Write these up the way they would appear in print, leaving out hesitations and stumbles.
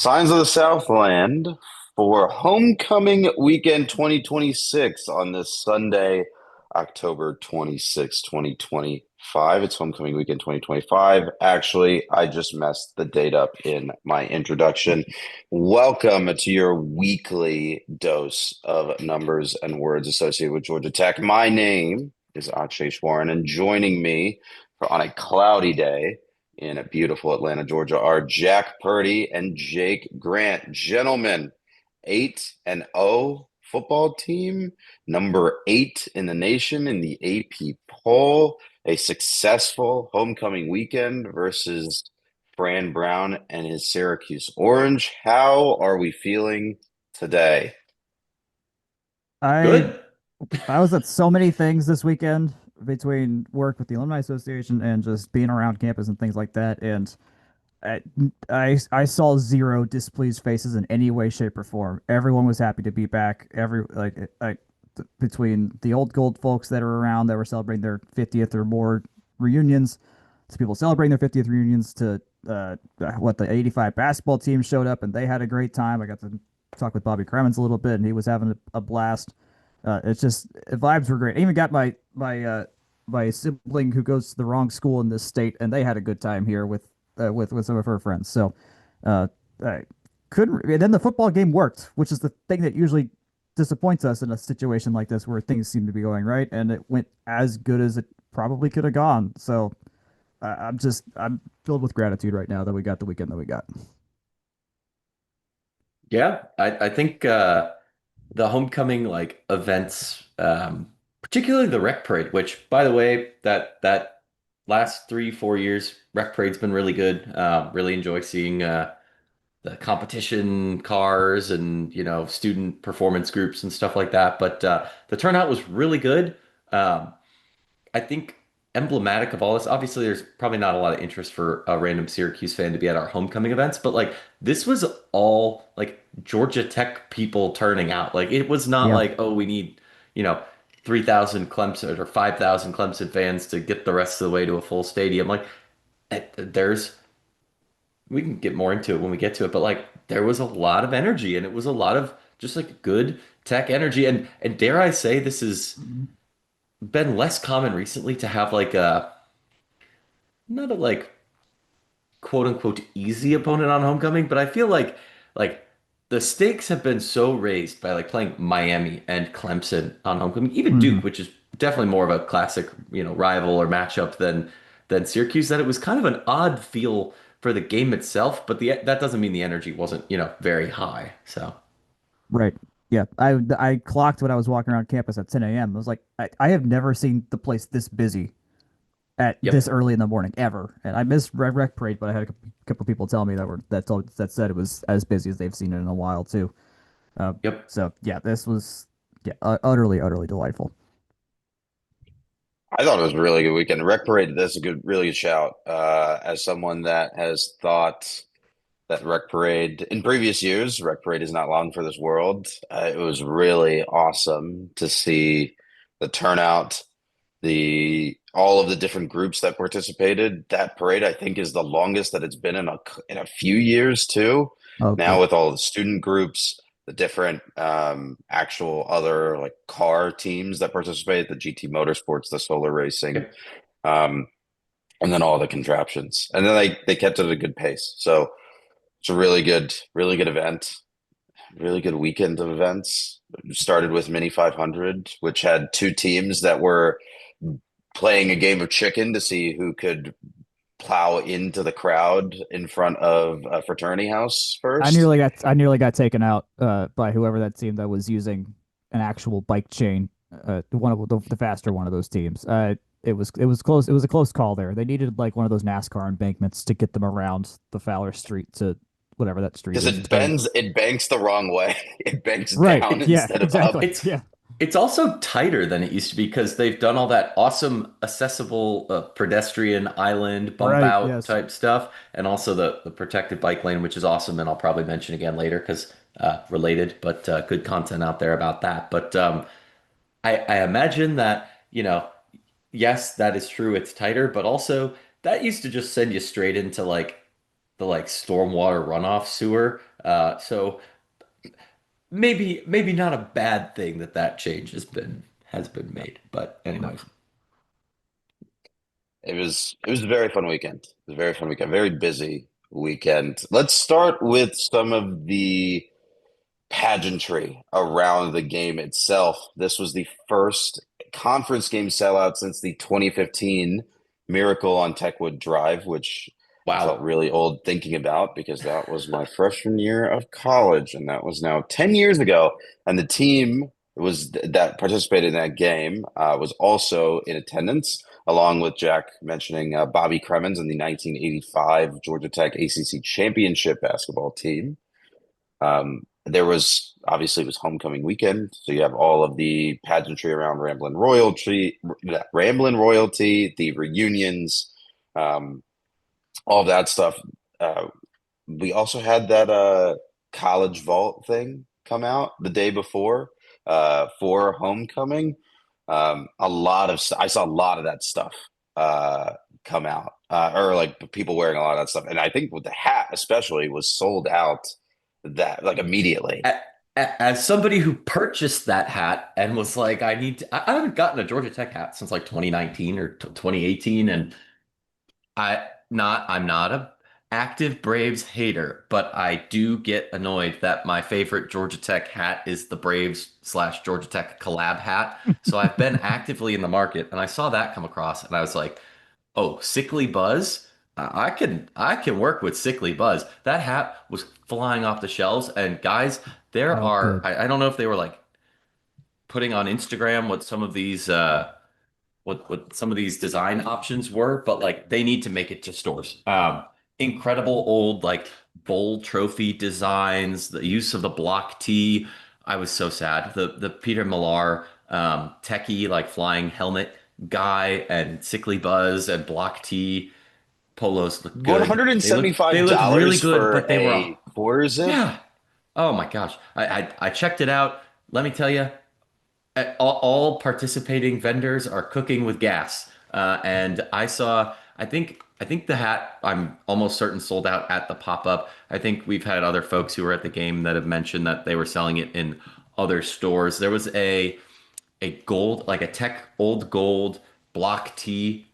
Signs of the Southland for Homecoming Weekend 2026 on this Sunday, October 26, 2025. It's Homecoming Weekend 2025. Actually, I just messed the date up in my introduction. Welcome to your weekly dose of numbers and words associated with Georgia Tech. My name is Akshay, and joining me on a cloudy day in a beautiful Atlanta, Georgia, are Jack Purdy and Jake Grant. Gentlemen, 8-0 football team, number 8 in the nation in the AP poll, a successful homecoming weekend versus Fran Brown and his Syracuse Orange. How are we feeling today? I Good. I was at so many things this weekend between work with the Alumni Association and just being around campus and things like that. And I I saw zero displeased faces in any way, shape, or form. Everyone was happy to be back. Between the old gold folks that are around that were celebrating their 50th or more reunions, to people celebrating their 50th reunions, to what the 85 basketball team showed up and they had a great time. I got to talk with Bobby Cremens a little bit and he was having a blast. It's just vibes were great. I even got my sibling who goes to the wrong school in this state, and they had a good time here with some of her friends. So, I couldn't. And then the football game worked, which is the thing that usually disappoints us in a situation like this where things seem to be going right, and it went as good as it probably could have gone. So, I'm filled with gratitude right now that we got the weekend that we got. Yeah, I think the homecoming like events, particularly the rec parade, which by the way, that last 3, 4 years, rec parade's been really good. Really enjoy seeing the competition cars and student performance groups and stuff like that. But the turnout was really good. Um, I think emblematic of all this, obviously, there's probably not a lot of interest for a random Syracuse fan to be at our homecoming events, but like this was all like Georgia Tech people turning out. Like it was not Yeah, like, oh, we need, you know, 3,000 Clemson or 5,000 Clemson fans to get the rest of the way to a full stadium. Like there's, we can get more into it when we get to it, but like there was a lot of energy and it was a lot of just like good Tech energy. And dare I say, this has been less common recently to have like a not a like quote unquote easy opponent on homecoming, but I feel like the stakes have been so raised by like playing Miami and Clemson on homecoming, even hmm Duke, which is definitely more of a classic, rival or matchup than Syracuse, that it was kind of an odd feel for the game itself, but the that doesn't mean the energy wasn't, very high. So, right. Yeah, I clocked when I was walking around campus at 10 a.m. I was like, I have never seen the place this busy at this yep, early in the morning ever. And I missed Red Rec Parade, but I had a couple people tell me that said it was as busy as they've seen it in a while too. Uh, yep. so yeah, this was utterly delightful. I thought it was a really good weekend. Rec Parade, that's a really good shout. As someone that has thought that Rec Parade in previous years, Rec Parade is not long for this world. It was really awesome to see the turnout, the all of the different groups that participated. That parade, I think, is the longest that it's been in a few years too. Okay. Now with all the student groups, the different actual other like car teams that participate, the GT Motorsports, the solar racing, Yep. um, and then all the contraptions, and then they kept it at a good pace. So it's a really good event, really good weekend of events. Started with Mini 500, which had two teams that were playing a game of chicken to see who could plow into the crowd in front of a fraternity house first. I nearly got taken out by whoever that team that was using an actual bike chain. One of the faster one of those teams. It was close. It was a close call there. They needed like one of those NASCAR embankments to get them around the Fowler Street to whatever that street Because is. To it banks the wrong way. It banks right. down Yeah. instead of up. Exactly. It's Yeah. it's also tighter than it used to be because they've done all that awesome accessible pedestrian island bump Right. out Yes. type stuff, and also the protected bike lane, which is awesome, and I'll probably mention again later because related, but good content out there about that. But I imagine that yes, that is true. It's tighter, but also that used to just send you straight into like the like stormwater runoff sewer. So maybe not a bad thing that that change has been made. But anyways, It was a very fun weekend. It was a very fun weekend, very busy weekend. Let's start with some of the pageantry around the game itself. This was the first conference game sellout since the 2015 Miracle on Techwood Drive, which I felt wow. really old thinking about because that was my freshman year of college, and that was now 10 years ago. And the team that participated in that game was also in attendance, along with Jack mentioning Bobby Cremens and the 1985 Georgia Tech ACC championship basketball team. There was obviously it was homecoming weekend, so you have all of the pageantry around Ramblin' Royalty, the reunions, um, all of that stuff. Uh, we also had that college vault thing come out the day before for homecoming. I saw a lot of that stuff come out, or like people wearing a lot of that stuff, and I think with the hat especially was sold out that like immediately. A- As somebody who purchased that hat and was like, I haven't gotten a Georgia Tech hat since like 2019 or 2018, and I'm not a active Braves hater, but I do get annoyed that my favorite Georgia Tech hat is the Braves/Georgia Tech collab hat. So I've been actively in the market, and I saw that come across, and I was like, oh, Sickly Buzz. I can work with Sickly Buzz. That hat was flying off the shelves, and guys, there Oh, are good. I don't know if they were like putting on Instagram what some of these design options were, but like they need to make it to stores. Incredible old like bowl trophy designs, the use of the block T. I was so sad. The Peter Millar techie like flying helmet guy and Sickly Buzz and block T polos look One good. hundred and They seventy-five look really dollars good, for but they were a all quarter zip. yeah. Oh my gosh. I checked it out. Let me tell you, all participating vendors are cooking with gas. And I think the hat I'm almost certain sold out at the pop-up. I think we've had other folks who were at the game that have mentioned that they were selling it in other stores. There was a gold, like a tech old gold block T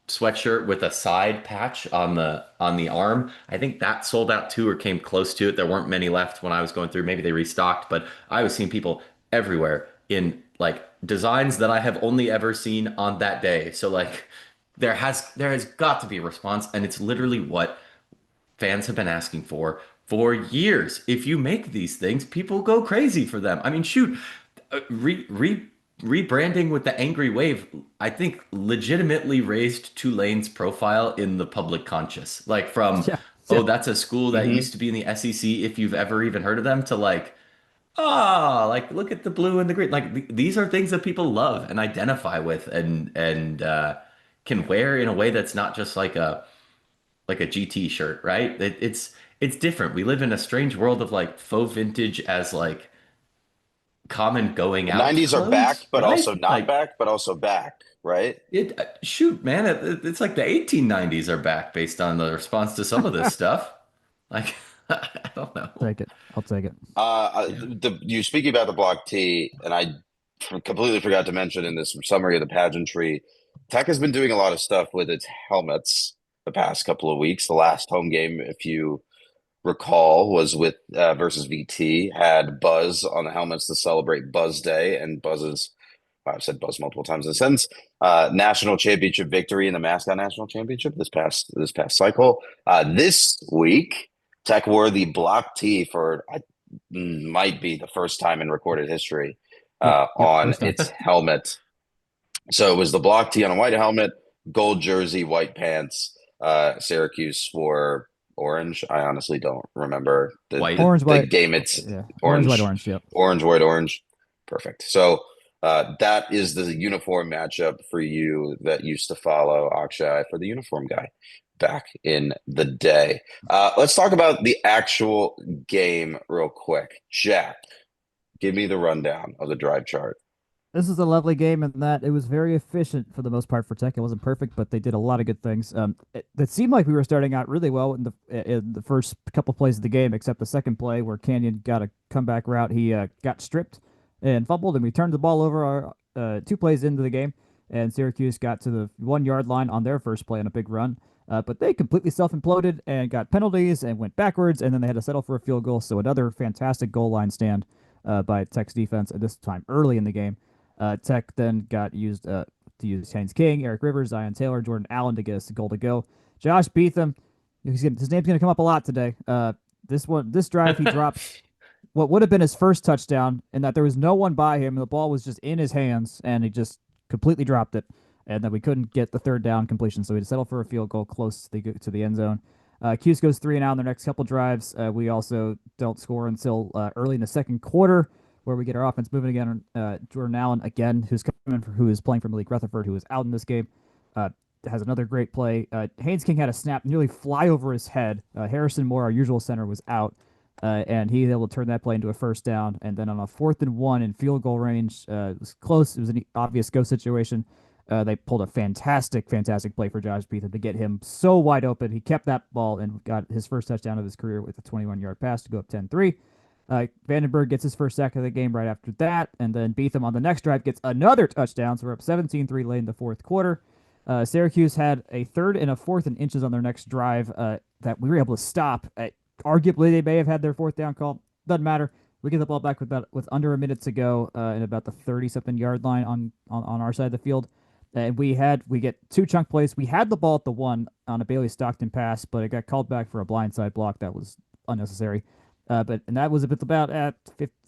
sweatshirt with a side patch on the arm. I think that sold out too or came close to it. There weren't many left when I was going through. Maybe they restocked, but I was seeing people everywhere in like designs that I have only ever seen on that day. So like there has got to be a response, and it's literally what fans have been asking for years. If you make these things, people go crazy for them. I mean, shoot, rebranding with the Angry Wave, I think legitimately raised Tulane's profile in the public conscious. Like from, Yeah. oh, Yeah. that's a school that Hmm. used to be in the SEC, if you've ever even heard of them, to like, ah, like look at the blue and the green. Like these are things that people love and identify with and can wear in a way that's not just like a GT shirt, right? It's different. We live in a strange world of like faux vintage as like common going The out 90s are back, clothes, but right? also not Like back, but also back, right? shoot, man, it's like the 1890s are back based on the response to some of this stuff. Like I don't know. Take it. I'll take it. Yeah. You speaking about the block T, and I completely forgot to mention in this summary of the pageantry, Tech has been doing a lot of stuff with its helmets the past couple of weeks. The last home game, if you recall, was with versus VT, had Buzz on the helmets to celebrate Buzz Day and Buzz's. I've said Buzz multiple times in a sentence. National championship victory in the mascot national championship this past cycle. This week, Tech wore the block T for might be the first time in recorded history Yep. Yep. on First time. its helmet. So it was the block T on a white helmet, gold jersey, white pants. Syracuse wore orange. I honestly don't remember the White. the, Orange, the white. game. It's Yeah. Orange, white, orange, orange. Yep. orange, white, orange. Perfect. So that is the uniform matchup for you that used to follow Akshay for the uniform guy back in the day. Let's talk about the actual game real quick. Jack, give me the rundown of the drive chart. This is a lovely game in that it was very efficient for the most part for Tech. It wasn't perfect, but they did a lot of good things. It seemed like we were starting out really well in the first couple plays of the game, except the second play where Canyon got a comeback route. He got stripped and fumbled, and we turned the ball over our 2 plays into the game, and Syracuse got to the 1 yard line on their first play on a big run. But they completely self-imploded and got penalties and went backwards, and then they had to settle for a field goal. So another fantastic goal line stand by Tech's defense, at this time early in the game. Tech then got used to use Haynes King, Eric Rivers, Zion Taylor, Jordan Allen to get us the goal to go. Josh Beetham, his name's going to come up a lot today. This drive, he drops what would have been his first touchdown, in that there was no one by him. The ball was just in his hands, and he just completely dropped it. And then we couldn't get the third down completion, so we had to settle for a field goal close to the end zone. Cuse goes 3-and-out in their next couple drives. We also don't score until early in the second quarter, where we get our offense moving again. Jordan Allen, again, who is playing for Malik Rutherford, who is out in this game, has another great play. Haynes King had a snap nearly fly over his head. Harrison Moore, our usual center, was out, and he was able to turn that play into a first down. And then on a 4th-and-1 in field goal range, it was close. It was an obvious go situation. They pulled a fantastic play for Josh Beetham to get him so wide open. He kept that ball and got his first touchdown of his career with a 21-yard pass to go up 10-3. Vandenberg gets his first sack of the game right after that, and then Beetham on the next drive gets another touchdown, so we're up 17-3 late in the fourth quarter. Syracuse had a 3rd and a 4th and inches on their next drive that we were able to stop. Arguably, they may have had their 4th down call. Doesn't matter. We get the ball back with under a minute to go in about the 30-something yard line on our side of the field. And we get 2 chunk plays. We had the ball at the 1 on a Bailey Stockton pass, but it got called back for a blindside block that was unnecessary. And that was about at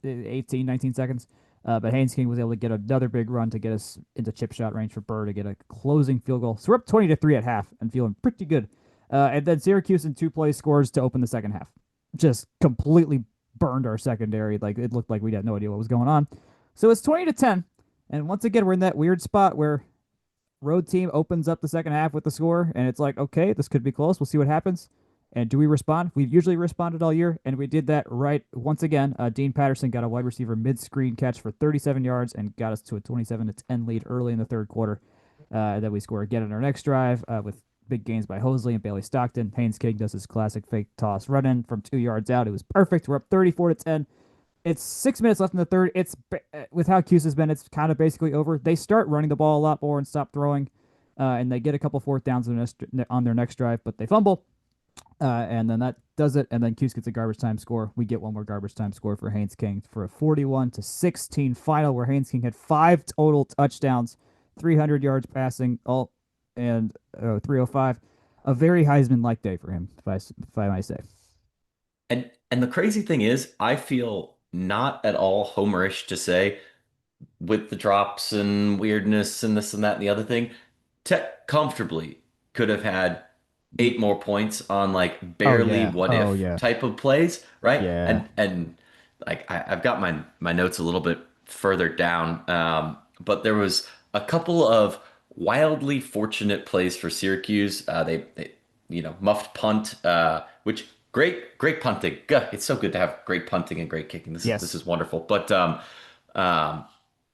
18, 19 seconds. But Haynes King was able to get another big run to get us into chip shot range for Burr to get a closing field goal. So we're up 20-3 at half and feeling pretty good. And then Syracuse in 2 plays scores to open the second half. Just completely burned our secondary. Like, it looked like we had no idea what was going on. So it's 20-10. And once again, we're in that weird spot where road team opens up the second half with the score, and it's like, okay, this could be close. We'll see what happens. And do we respond? We've usually responded all year, and we did that right once again. Dean Patterson got a wide receiver mid-screen catch for 37 yards and got us to a 27-10 lead early in the third quarter. Then we score again in our next drive with big gains by Hosley and Bailey Stockton. Haynes King does his classic fake toss run-in from 2 yards out. It was perfect. We're up 34-10. It's 6 minutes left in the third. It's with how Cuse has been, it's kind of basically over. They start running the ball a lot more and stop throwing, and they get a couple 4th downs on their next drive, but they fumble, and then that does it. And then Cuse gets a garbage time score. We get one more garbage time score for Haynes King for a 41-16 final, where Haynes King had 5 total touchdowns, 300 yards passing, and 305. A very Heisman-like day for him, if I might say. And the crazy thing is, I feel not at all homerish to say, with the drops and weirdness and this and that and the other thing, Tech comfortably could have had 8 more points on like barely what if type of plays, right? Yeah. And like I've got my notes a little bit further down, but there was a couple of wildly fortunate plays for Syracuse. They muffed punt, which great punting. God, it's so good to have great punting and great kicking. This is wonderful. But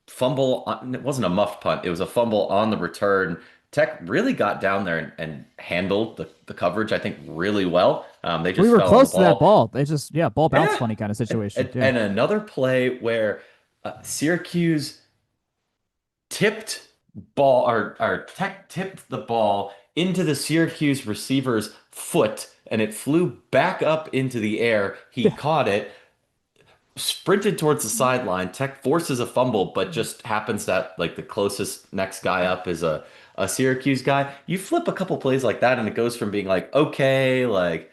fumble, it wasn't a muffed punt. It was a fumble on the return. Tech really got down there and handled the coverage, I think, really well. They just we were fell close on the to that ball. They just ball bounce funny kind of situation. And another play where Syracuse tipped Tech tipped the ball into the Syracuse receiver's foot, and it flew back up into the air. He caught it, sprinted towards the sideline. Tech forces a fumble, but just happens that like the closest next guy up is a Syracuse guy. You flip a couple plays like that, and it goes from being like, okay, like,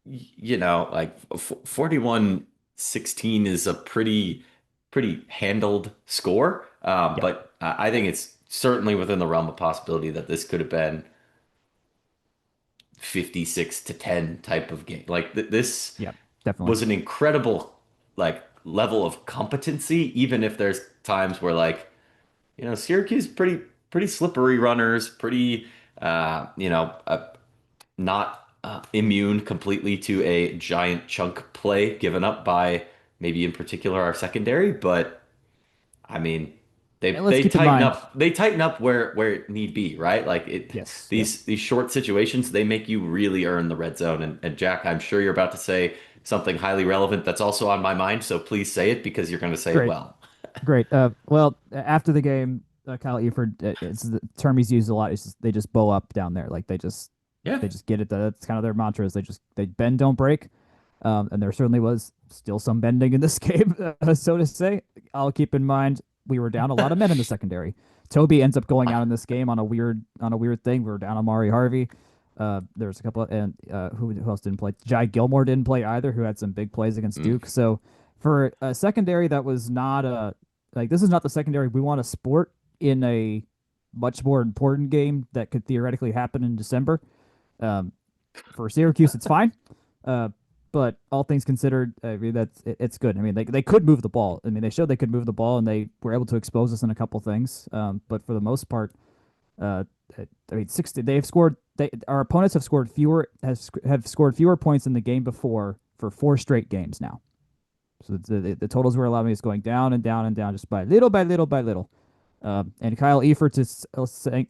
like 41-16 is a pretty handled score. But I think it's certainly within the realm of possibility that this could have been 56-10 type of game. Like this definitely was an incredible like level of competency, even if there's times where like, Syracuse pretty slippery runners, pretty not immune completely to a giant chunk play given up by maybe in particular our secondary, but I mean, They And let's they keep in tighten mind, up they tighten up where it need be, right? Like yes, yes. these short situations, they make you really earn the red zone. And Jack, I'm sure you're about to say something highly relevant that's also on my mind, so please say it because you're going to say it Great, well. great. Well, after the game, Kyle Eford, it's the term he's used a lot. Is just, they just bow up down there. Like Yeah. they just get it. That's kind of their mantra. Is they bend, don't break. And there certainly was still some bending in this game, so to say. I'll keep in mind we were down a lot of men in the secondary. Toby ends up going out in this game on a weird thing. We were down Amari Harvey. There's a couple and who else didn't play? Jai Gilmore didn't play either, who had some big plays against Mm. Duke. So for a secondary that was not a like this is not the secondary we want to sport in a much more important game that could theoretically happen in December. Um, for Syracuse, it's fine. Uh, but all things considered, I mean it's good. I mean they could move the ball. I mean they showed they could move the ball and they were able to expose us in a couple things. But for the most part, uh, I mean 60. They've scored. Our opponents have scored fewer points in the game before for 4 straight games now. So the totals we're allowing is going down and down and down just by little by little by little. And Kyle Efert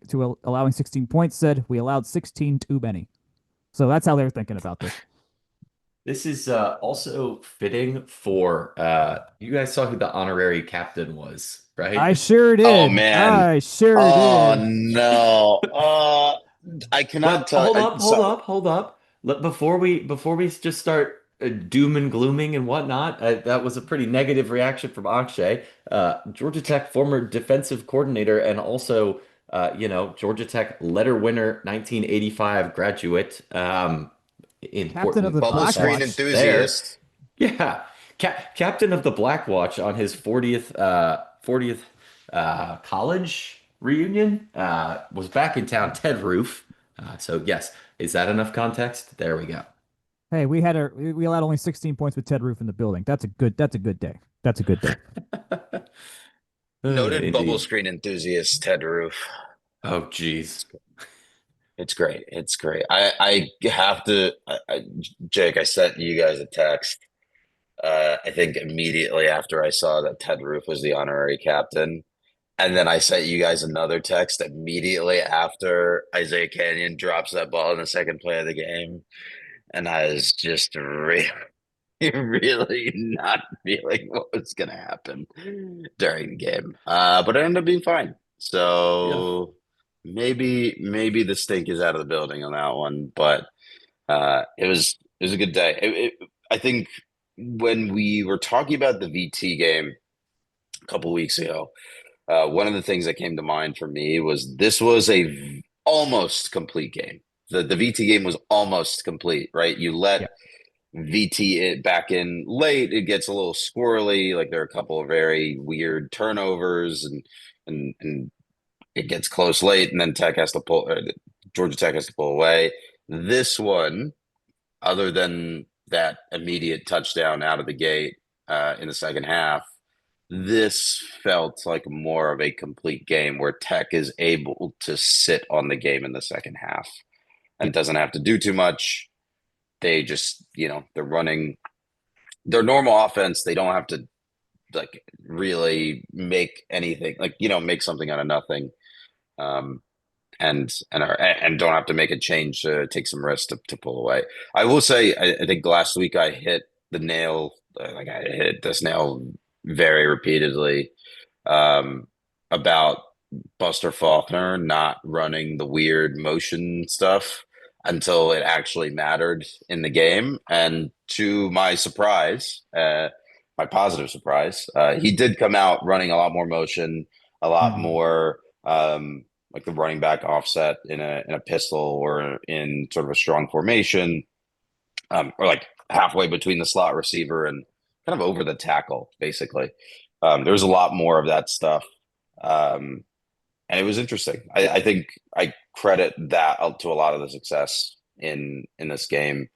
to allowing 16 points said we allowed 16 too many. So that's how they're thinking about this. This is also fitting for you guys saw who the honorary captain was, right? I sure Oh did. man. I sure Oh did. no. I cannot But tell. hold up. Before we just start doom and glooming and whatnot, that was a pretty negative reaction from Akshay, Georgia Tech former defensive coordinator and also Georgia Tech letter winner 1985 graduate. Captain of Important the Bubble Black screen Watch. there. enthusiast. Yeah, captain of the Black Watch on his 40th college reunion was back in town. Ted Roof. So yes, is that enough context? There we go. Hey, we allowed only 16 points with Ted Roof in the building. That's a good day. That's a good day. Noted bubble Indeed. screen enthusiast, Ted Roof. Oh, geez. It's great. It's great. I have to, Jake, I sent you guys a text. I think immediately after I saw that Ted Roof was the honorary captain. And then I sent you guys another text immediately after Isaiah Canyon drops that ball in the second play of the game. And I was just really, really not feeling what was going to happen during the game. But it ended up being fine. Yeah. So maybe the stink is out of the building on that one. But it was a good day. I think when we were talking about the VT game a couple weeks ago, one of the things that came to mind for me was this was a almost complete game. The VT game was almost complete, right? You let Yeah. VT it back in late, it gets a little squirrely. Like there are a couple of very weird turnovers, and it gets close late, and then Tech has to pull. Georgia Tech has to pull away. This one, other than that immediate touchdown out of the gate in the second half, this felt like more of a complete game where Tech is able to sit on the game in the second half Yeah. and doesn't have to do too much. They just, they're running their normal offense. They don't have to like really make anything like, make something out of nothing. Um, and don't have to make a change to take some risks to pull away. I will say, I think last week I hit the nail, like I hit this nail very repeatedly um, about Buster Faulkner not running the weird motion stuff until it actually mattered in the game. And to my surprise, my positive surprise, he did come out running a lot more motion, a lot Mhm. more like the running back offset in a pistol or in sort of a strong formation, or like halfway between the slot receiver and kind of over the tackle, basically. There's a lot more of that stuff. Um, and it was interesting. I think I credit that to a lot of the success in this game,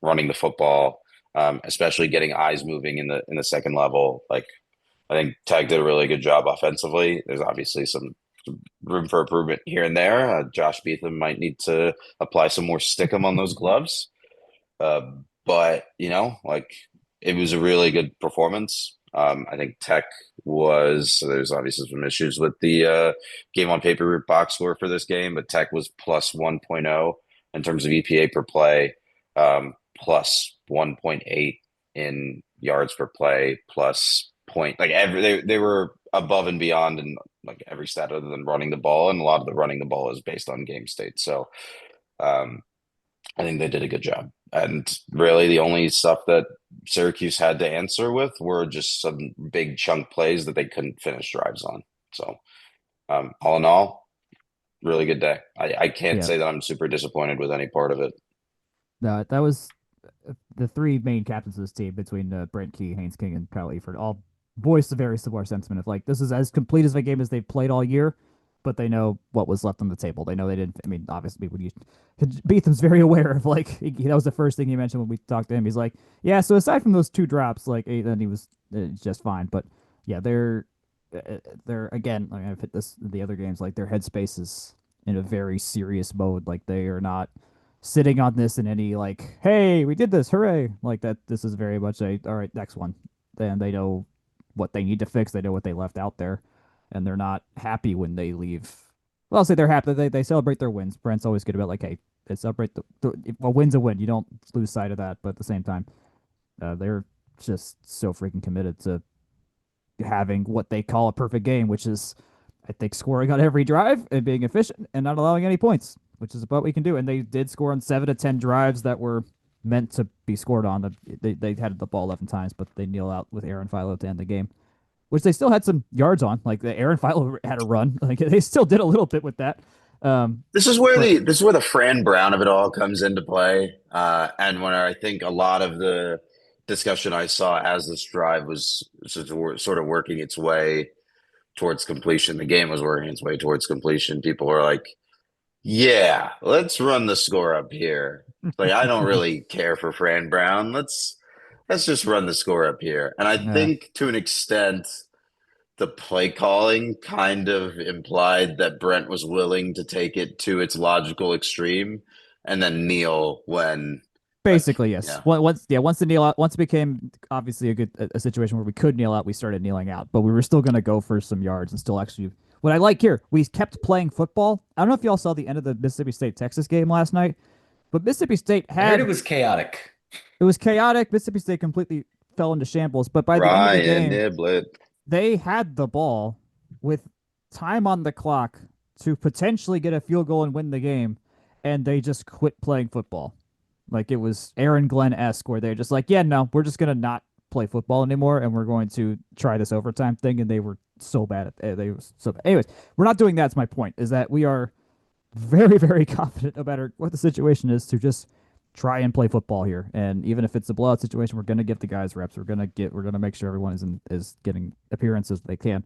running the football, especially getting eyes moving in the second level. Like I think Tag did a really good job offensively. There's obviously some room for improvement here and there. Josh Beetham might need to apply some more stickum on those gloves. Uh, but like it was a really good performance. I think Tech was, so there's obviously some issues with the game on paper box score for this game, but Tech was plus 1.0 in terms of EPA per play, plus 1.8 in yards per play, plus point, like they were above and beyond in like every stat other than running the ball, and a lot of the running the ball is based on game state. So um, I think they did a good job. And really, the only stuff that Syracuse had to answer with were just some big chunk plays that they couldn't finish drives on. So, all in all, really good day. I can't Yeah, say that I'm super disappointed with any part of it. no, that was the three main captains of this team between Brent Key, Haynes King, and Kyle Eford all voiced a very similar sentiment of like this is as complete as a game as they've played all year, but they know what was left on the table. They know they didn't. I mean, obviously, when you Beatham's very aware of like that was the first thing he mentioned when we talked to him. He's like, yeah. So aside from those two drops, like then he was just fine. But yeah, they're again. Like I've hit this in the other games. Like their headspace is in a very serious mode. Like they are not sitting on this in any like, hey, we did this, hooray! Like that. This is very much a all right, next one. Then they know what they need to fix. They know what they left out there, and they're not happy when they leave. Well, I'll say they're happy. They celebrate their wins. Brent's always good about like, hey, they celebrate a win's a win. You don't lose sight of that. But at the same time, they're just so freaking committed to having what they call a perfect game, which is, I think, scoring on every drive and being efficient and not allowing any points, which is about what we can do. And they did score on 7 to 10 drives that were meant to be scored on. They had the ball 11 times, but they kneel out with Aaron Philo to end the game, which they still had some yards on. Like the Aaron Philo had a run. Like they still did a little bit with that. But This is where the Fran Brown of it all comes into play, and when I think a lot of the discussion I saw as this drive was sort of working its way towards completion. The game was working its way towards completion. People were like, yeah, let's run the score up here. Like I don't really care for Fran Brown. Let's just run the score up here. And I yeah, think to an extent the play calling kind of implied that Brent was willing to take it to its logical extreme and then kneel when like basically yes. yeah. Once the kneel out, once it became obviously a situation where we could kneel out, we started kneeling out, but we were still going to go for some yards and still actually. What I like here, we kept playing football. I don't know if y'all saw the end of the Mississippi State Texas game last night, but Mississippi State I heard it had was chaotic. it was chaotic. Mississippi State completely fell into shambles, but by the end of the Ryan game, Niblett. they had the ball with time on the clock to potentially get a field goal and win the game, and they just quit playing football. Like it was Aaron Glenn-esque, where they're just like, yeah, no, we're just gonna not play football anymore, and we're going to try this overtime thing. And they were so bad at they were so bad. Anyways, we're not doing that. That's my point. Is that we are very, very confident about what the situation is to just try and play football here. And even if it's a blowout situation, we're gonna give the guys reps. We're gonna make sure everyone is getting appearances they can.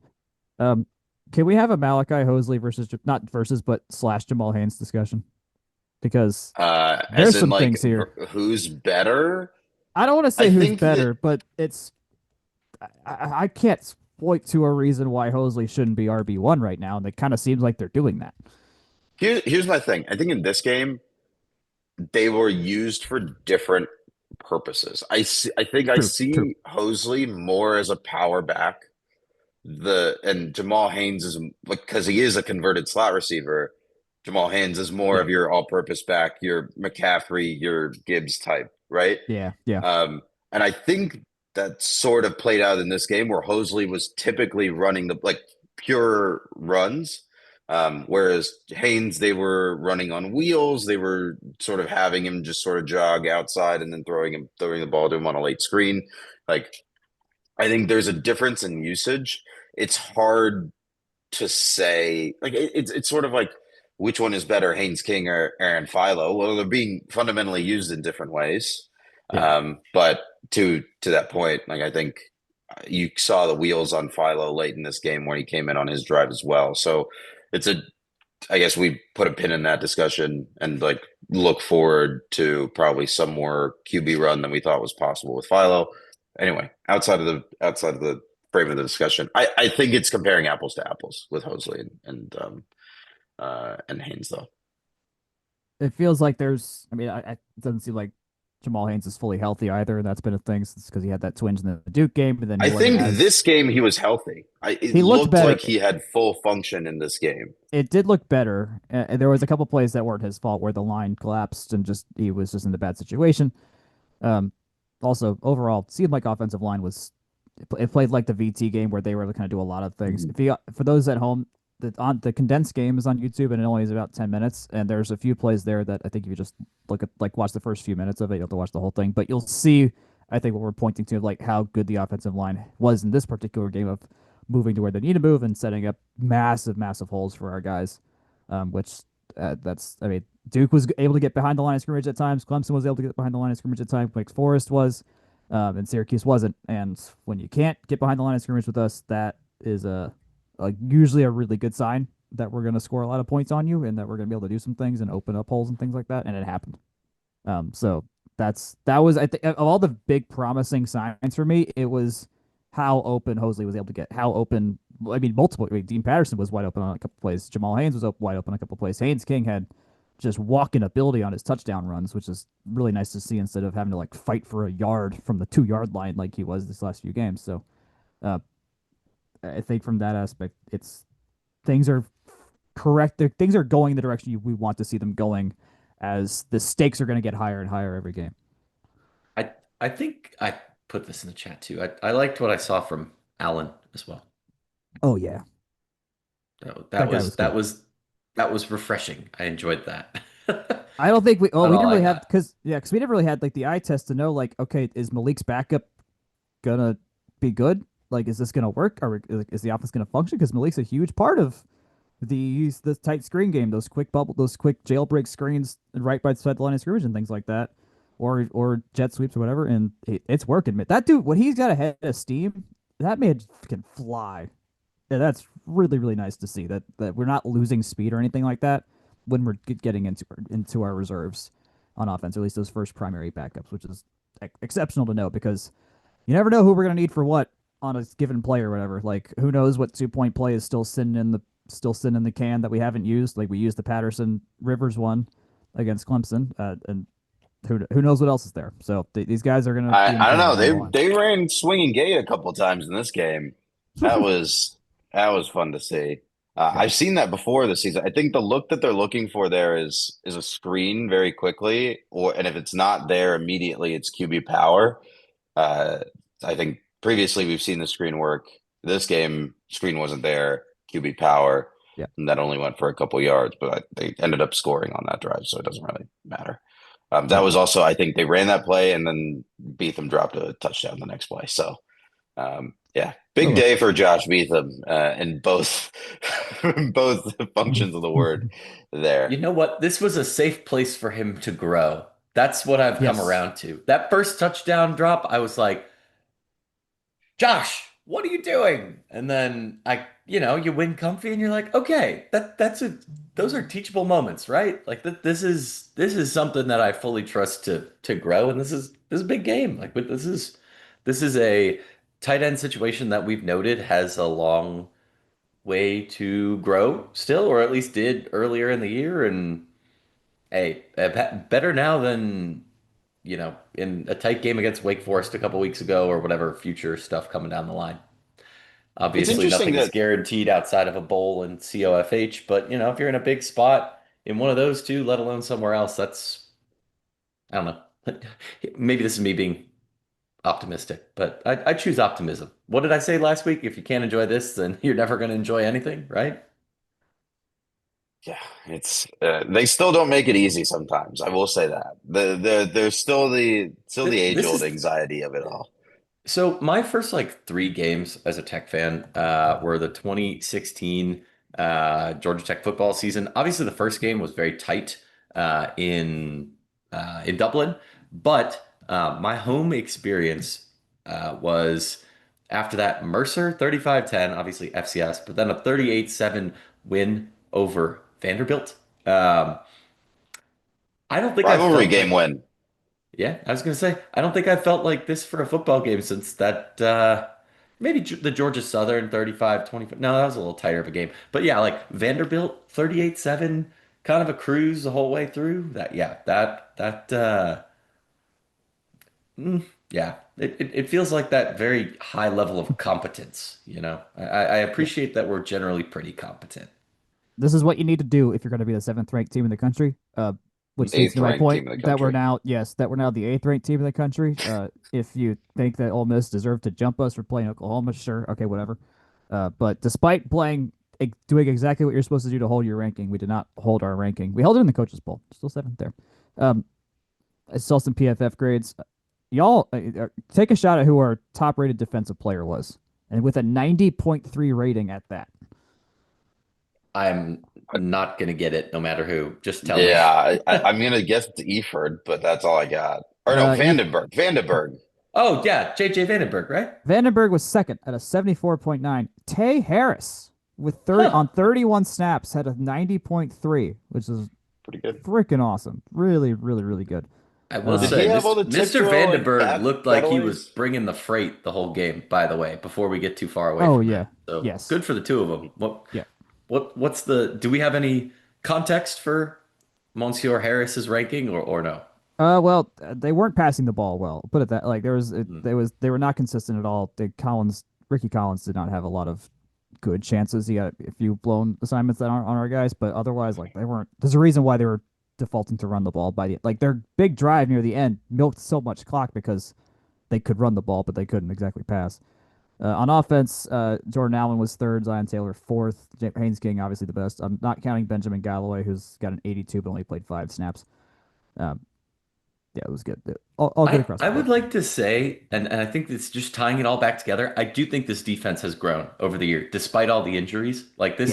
Um, can we have a Malachi Hosley versus not versus but slash Jamal Haynes discussion? Because As there's in some like things here. who's better? I don't want to I say who's think that better, but I can't point to a reason why Hosley shouldn't be RB1 right now, and it kind of seems like they're doing that. here's my thing. I think in this game they were used for different purposes. I think I True, true. see Hosley more as a power back. And Jamal Haynes is like because he is a converted slot receiver. Jamal Haynes is more Yeah, of your all-purpose back, your McCaffrey, your Gibbs type, right? yeah, yeah, Um, and I think that sort of played out in this game where Hosley was typically running the like pure runs, whereas Haynes they were running on wheels. They were sort of having him just sort of jog outside and then throwing the ball to him on a late screen. Like I think there's a difference in usage. It's hard to say. Like it's sort of like which one is better, Haynes King or Aaron Philo? Well, they're being fundamentally used in different ways. yeah. But to that point, like I think you saw the wheels on Philo late in this game when he came in on his drive as well. So it's a I guess we put a pin in that discussion and like look forward to probably some more QB run than we thought was possible with Philo. Anyway, outside of the frame of the discussion, I think it's comparing apples to apples with Hosley and Haynes though. It feels like there's. I mean, it doesn't seem like Jamal Haynes is fully healthy either. That's been a thing since because he had that twinge in the Duke game, and then he I wasn't think as this game he was healthy. It he looked looked better. like he had full function in this game. It did look better. There was a couple plays that weren't his fault where the line collapsed and just he was just in a bad situation. Um, Also, overall, seemed like offensive line was it played like the VT game where they were able to kind of do a lot of things. Mhm. If you for those at home, the condensed game is on YouTube and it only is about 10 minutes. And there's a few plays there that I think if you just look at like watch the first few minutes of it, you don't have to watch the whole thing, but you'll see. I think what we're pointing to like how good the offensive line was in this particular game of moving to where they need to move and setting up massive holes for our guys, which that's I mean Duke was able to get behind the line of scrimmage at times. Clemson was able to get behind the line of scrimmage at times. Wake Forest was, and Syracuse wasn't. And when you can't get behind the line of scrimmage with us, that is usually a really good sign that we're going to score a lot of points on you and that we're going to be able to do some things and open up holes and things like that. And it happened. So that was I think of all the big promising signs for me, it was how open Hosley was able to get. How open, I mean, multiple. I mean, Dean Patterson was wide open on a couple plays. Jamal Haynes was wide open on a couple plays. Haynes King had just walking ability on his touchdown runs, which is really nice to see instead of having to like fight for a yard from the 2 yard line like he was this last few games. So uh, I think from that aspect, it's things are correct. Things are going the direction we want to see them going, as the stakes are going to get higher and higher every game. I I think I put this in the chat too. I liked what I saw from Allen as well. Oh yeah, That that guy was was good. that was refreshing. I enjoyed that. I don't think Not we all didn't I really have got. because we never really had like the eye test to know like okay, is Malik's backup gonna be good? Like, is this gonna work? Or is the offense gonna function? Because Malik's a huge part of the tight screen game, those quick jailbreak screens right by the line of scrimmage and things like that, or jet sweeps or whatever, and it's working. That dude, when he's got a head of steam, that man can fly. Yeah, that's really nice to see that we're not losing speed or anything like that when we're getting into our reserves on offense, or at least those first primary backups, which is exceptional to know because you never know who we're gonna need for what on a given play or whatever. Like who knows what 2 point play is still sitting in the can that we haven't used. Like we used the Patterson Rivers one against Clemson, and who knows what else is there. So these guys are gonna be I don't important know. down the line. They ran swinging gate a couple times in this game. That was that was fun to see. Yeah, I've seen that before this season. I think the look that they're looking for there is a screen very quickly, or and if it's not there immediately, it's QB power. Uh, I think previously we've seen the screen work. This game, screen wasn't there, QB power, yeah. and that only went for a couple yards, but they ended up scoring on that drive, so it doesn't really matter. That Yeah. was also, I think they ran that play and then Beetham dropped a touchdown the next play. So, yeah, Oh big well. day for Josh Beetham in both both functions of the word You there. know what? This was a safe place for him to grow. That's what I've come Yes. around to. That first touchdown drop, I was like, Josh, what are you doing? And then you win comfy and you're like, okay, those are teachable moments, right? Like this is something that I fully trust to grow, and this is a big game. Like, but this is a tight end situation that we've noted has a long way to grow still, or at least did earlier in the year. And hey, better now than in a tight game against Wake Forest a couple weeks ago or whatever future stuff coming down the line. It's Obviously, interesting nothing is that guaranteed outside of a bowl and COFH, but if you're in a big spot in one of those two, let alone somewhere else, I don't know. Maybe this is me being optimistic, but I choose optimism. What did I say last week? If you can't enjoy this, then you're never going to enjoy anything, right? yeah, it's they still don't make it easy sometimes. I will say that. There's still the age This old is anxiety of it all. so my first like three games as a Tech fan were the 2016 Georgia Tech football season. Obviously, the first game was very tight in Dublin, but my home experience was after that Mercer 35-10, obviously FCS, but then a 38-7 win over Vanderbilt. Um, I don't think I Rivalry felt game like win. yeah, I was gonna say I don't think I felt like this for a football game since that maybe the Georgia Southern 35-25. No, that was a little tighter of a game. But yeah, like Vanderbilt 38-7, kind of a cruise the whole way through. That yeah, that Yeah, it feels like that very high level of competence, I appreciate that we're generally pretty competent. This is what you need to do if you're going to be the seventh ranked team in the country. Which leads Eighth to my ranked point team in the that we're country. now, yes, that we're now the eighth ranked team in the country. If you think that Ole Miss deserved to jump us for playing Oklahoma, sure, okay, whatever. But despite doing exactly what you're supposed to do to hold your ranking, we did not hold our ranking. We held it in the coaches poll, still seventh there. Um, I saw some PFF grades. Y'all take a shot at who our top rated defensive player was, and with a 90.3 rating at that. I'm not gonna get it no matter who. Just tell me. Yeah, I'm gonna guess it's Eford, but that's all I got. Or no, Eve Vandenberg. Vandenberg. Oh yeah, JJ Vandenberg, right? Vandenberg was second at a 74.9. Tay Harris with 30 Huh. on 31 snaps had a 90.3, which is Pretty good. freaking awesome. Really, really, really good. I will Uh, Did he say, have all the tip Mr. drill like Vandenberg bat looked like he was bataways? bringing the freight the whole game, by the way, before we get too far away oh from yeah. that. So Yes. good for the two of them. Yeah. Do we have any context for Monsieur Harris's ranking or no? Well, they weren't passing the ball well. Put it that like Hmm. they were not consistent at all. Ricky Collins did not have a lot of good chances. He had a few blown assignments that aren't on our guys, but otherwise, like they weren't. There's a reason why they were defaulting to run the ball by the like their big drive near the end milked so much clock because they could run the ball, but they couldn't exactly pass. On offense, Jordan Allen was third, Zion Taylor fourth, Haynes King obviously the best. I'm not counting Benjamin Galloway, who's got an 82 but only played 5 snaps. Um, yeah, it was good. All good across I the board. would like to say, and I think it's just tying it all back together. I do think this defense has grown over the year, despite all the injuries. Like Yeah,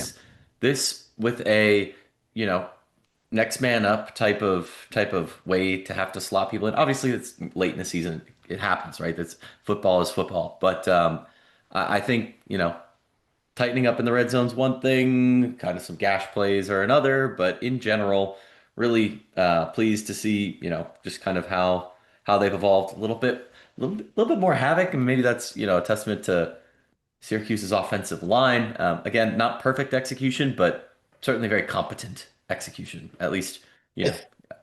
this with a, you know, next man up type of way to have to slot people in. Obviously, it's late in the season. It happens, right? That's football is football. But I think, tightening up in the red zone's one thing, kind of some gash plays are another, but in general, really pleased to see, just kind of how they've evolved a little bit more havoc, and maybe that's, a testament to Syracuse's offensive line. Again, not perfect execution, but certainly very competent execution, at least, you I know,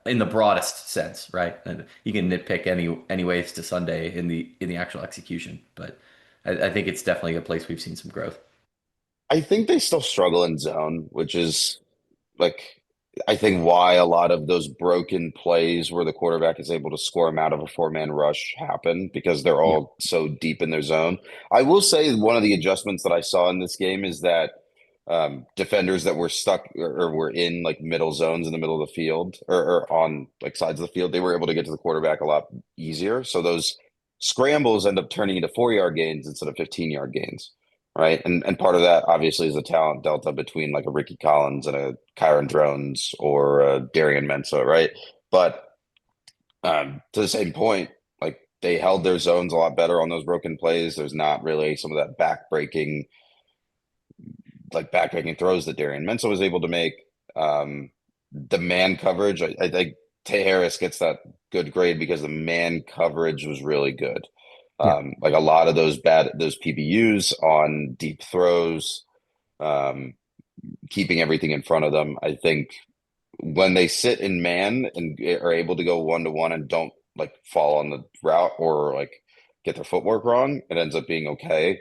in the broadest sense, right? And you can nitpick any ways to Sunday in the actual execution, but I think it's definitely a place we've seen some growth. I think they still struggle in zone, which is like I think why a lot of those broken plays where the quarterback is able to score them out of a four-man rush happen because they're yeah, all so deep in their zone. I will say one of the adjustments that I saw in this game is that defenders that were stuck or were in like middle zones in the middle of the field or on like sides of the field, they were able to get to the quarterback a lot easier. So those scrambles end up turning into 4 yard gains instead of 15 yard gains. Right. And part of that obviously is the talent delta between like a Ricky Collins and a Kyron Drones or a Darian Mensah, right? But to the same point, like they held their zones a lot better on those broken plays. There's not really some of that backbreaking throws that Darian Mensah was able to make. The man coverage, I think Tay Harris gets that good grade because the man coverage was really good. yeah, Like a lot of those PBUs on deep throws, um, keeping everything in front of them. I think when they sit in man and are able to go 1-to-1 and don't like fall on the route or like get their footwork wrong, it ends up being okay.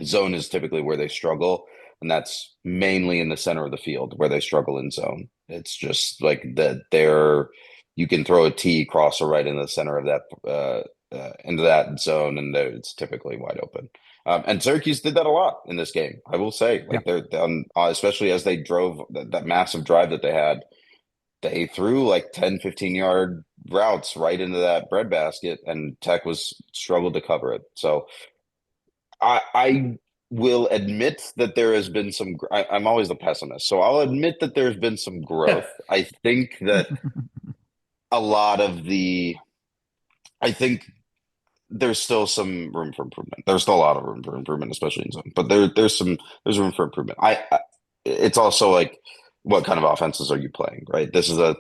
Zone is typically where they struggle, and that's mainly in the center of the field where they struggle in zone. It's just like that you can throw a T cross or right in the center of that into that zone, and it's typically wide open. And Syracuse did that a lot in this game. I will say, yeah. like they're especially as they drove that massive drive that they had, they threw like 10-15 yard routes right into that breadbasket, and Tech was struggled to cover it. So I will admit that there has been I'm always the pessimist, so I'll admit that there's been some growth. I think that a lot of the, I think there's still some room for improvement. There's still a lot of room for improvement, especially in zone. But there's room for improvement. It's also like what kind of offenses are you playing, right? This is a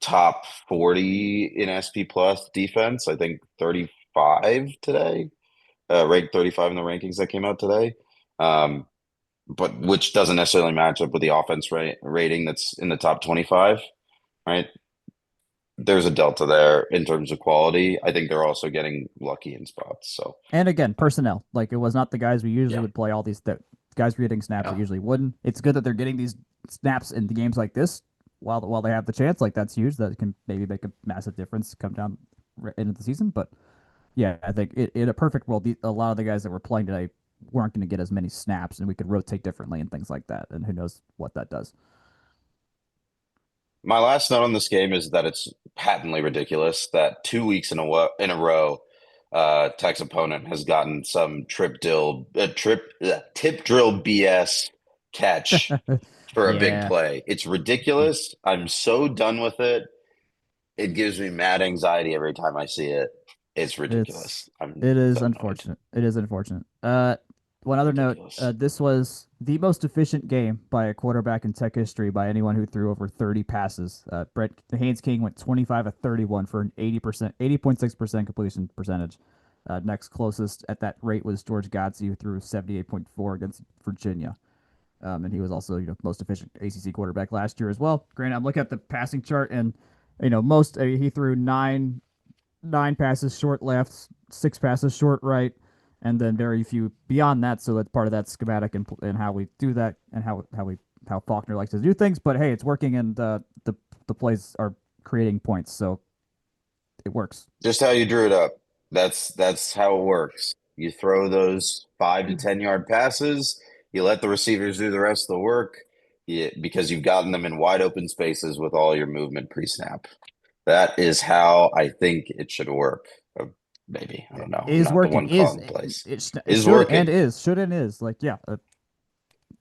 top 40 in SP plus defense. I think 35 today, ranked 35 in the rankings that came out today. Um, but which doesn't necessarily match up with the offense rating that's in the top 25, right? there's a delta there in terms of quality. I think they're also getting lucky in spots. So And again, personnel. Like it was not the guys we usually Yeah. would play all these that guys were getting snaps that Yeah. usually wouldn't. It's good that they're getting these snaps in the games like this while they have the chance. Like that's huge. That can maybe make a massive difference come down into the season. But yeah, I think in a perfect world, a lot of the guys that were playing today weren't going to get as many snaps, and we could rotate differently and things like that. And who knows what that does. my last note on this game is that it's patently ridiculous that 2 weeks in a row, Tech's opponent has gotten some tip drill BS catch for a big Yeah, play. It's ridiculous. I'm so done with it. It gives me mad anxiety every time I see it. It's it's ridiculous. I'm it is so annoyed. unfortunate. It is unfortunate. One other note. Ridiculous. This was the most efficient game by a quarterback in Tech history by anyone who threw over 30 passes. Brett Haynes King went 25 of 31 for an 80.6% completion percentage. Next closest at that rate was George Godsey, who threw 78.4 against Virginia. And he was also most efficient ACC quarterback last year as well. Granted, I'm looking at the passing chart, and most he threw nine passes short left, six passes short right, and then very few beyond that. So that's part of that schematic and how we do that and how Faulkner likes to do things. But hey, it's working, and the plays are creating points, so it works. Just how you drew it up. That's how it works. You throw those 5 to 10 yard passes. You let the receivers do the rest of the work. Because you've gotten them in wide open spaces with all your movement pre-snap. That is how I think it should work. Maybe I don't know. I'm Is not the working one is calling plays. it Is should and working. is should and is like yeah.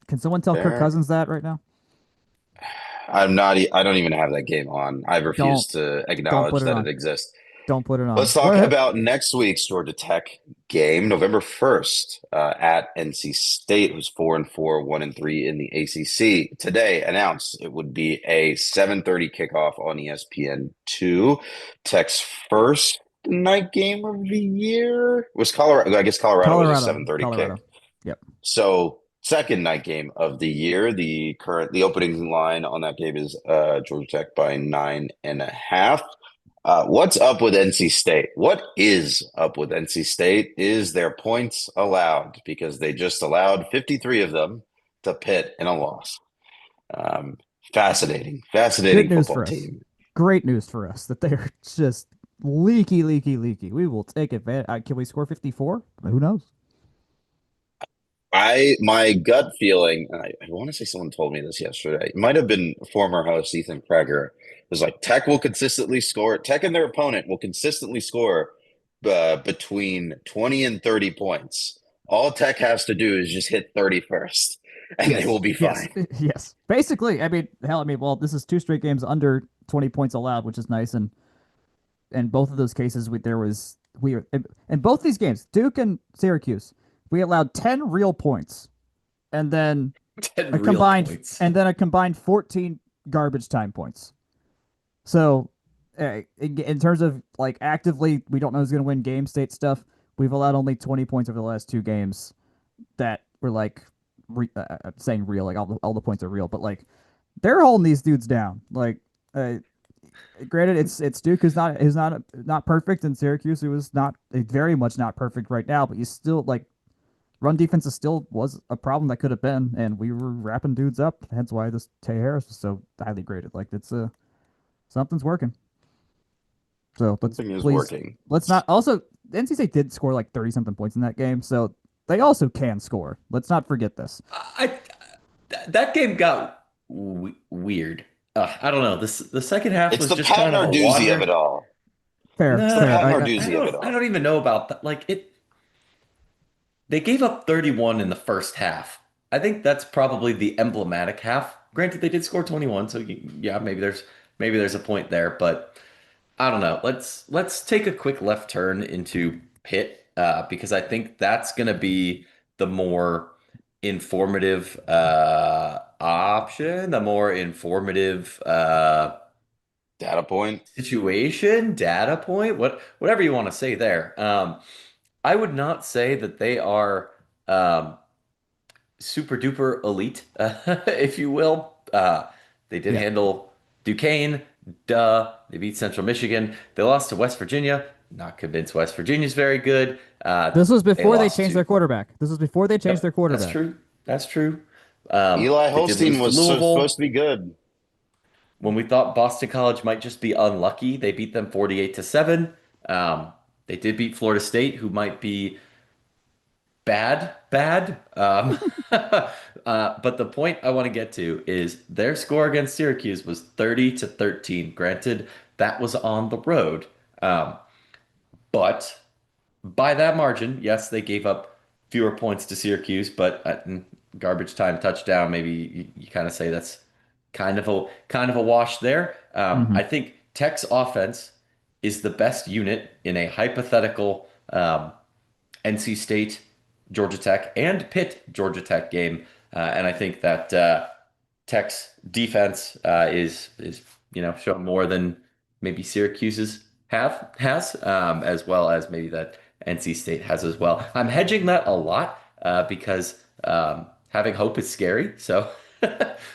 Can someone tell Kirk There. Cousins that right now? I'm not. I don't even have that game on. I Don't refuse to don't acknowledge put it that on. it exists. Don't put it Let's on. Go talk ahead. about next week's Georgia Tech game, November 1st, at NC State, who's 4-4, 1-3 in the ACC. Today announced it would be a 7:30 kickoff on ESPN2. Tech's first night game of the year was Colorado. I guess Colorado was a Colorado. 7:30 kick. Colorado. Yep. So second night game of the year. The opening line on that game is Georgia Tech by 9.5. What's up with NC State? What is up with NC State? Is their points allowed? Because they just allowed 53 of them to Pitt in a loss. Um, Good fascinating news football for us. team. Great news for us that they're just leaky, leaky, leaky. We will take advantage. Can we score 54? Who knows? My gut feeling, and I want to say someone told me this yesterday. It might have been former host Ethan Kreger. Was like Tech will consistently score. Tech and their opponent will consistently score between 20 and 30 points. All Tech has to do is just hit 30 first, and they will Yes. be Yes. fine. Yes. Basically, I mean, hell, I mean, well, this is two straight games under 20 points allowed, which is nice. And both of those cases, in both these games, Duke and Syracuse, we allowed 10 real points, and then 10 a real combined points. and then a combined 14 garbage time points. So, in terms of like actively, we don't know who's going to win game state stuff. We've allowed only 20 points over the last two games that were like, saying real, like all the points are real, but like they're holding these dudes down. Like, granted, it's Duke who's not perfect, and Syracuse who is not very much not perfect right now, but you still like run defense is still was a problem that could have been, and we were wrapping dudes up. Hence why this Tay Harris was so highly graded. Like it's something's working. So Something is working. let's not also NC State did score like 30 something points in that game, so they also can score. Let's not forget this. I that game got weird. I don't know. The second half It's was the just Pat kind of a Narduzzi of it wander. all. Fair, It's the fair. Pat Nah, I Narduzzi of it don't I all. don't even know about that. Like it they gave up 31 in the first half. I think that's probably the emblematic half. Granted, they did score 21, so yeah, maybe there's a point there, but I don't know. Let's take a quick left turn into Pitt, because I think that's gonna be the more informative option, the more informative Data point. situation, data point, whatever you want to say there. I would not say that they are super duper elite, if you will. They did Yeah. handle Duquesne. Duh. They beat Central Michigan. They lost to West Virginia. Not convinced West Virginia's very good. This was They before they lost changed to. their quarterback. This was before they changed their Yep, that's quarterback. true. That's true. Eli They did Holstein lose to was supposed Louisville. to be good. When we thought Boston College might just be unlucky, they beat them 48-7. They did beat Florida State, who might be bad. But the point I want to get to is their score against Syracuse was 30-13. Granted, that was on the road. Um, but by that margin, yes, they gave up fewer points to Syracuse, but garbage time touchdown, maybe you kind of say that's kind of a wash there. Hmm. I think Tech's offense is the best unit in a hypothetical NC State, Georgia Tech, and Pitt Georgia Tech game, and I think that Tech's defense is showing more than maybe Syracuse's has, as well as maybe that NC State has as well. I'm hedging that a lot because having hope is scary. So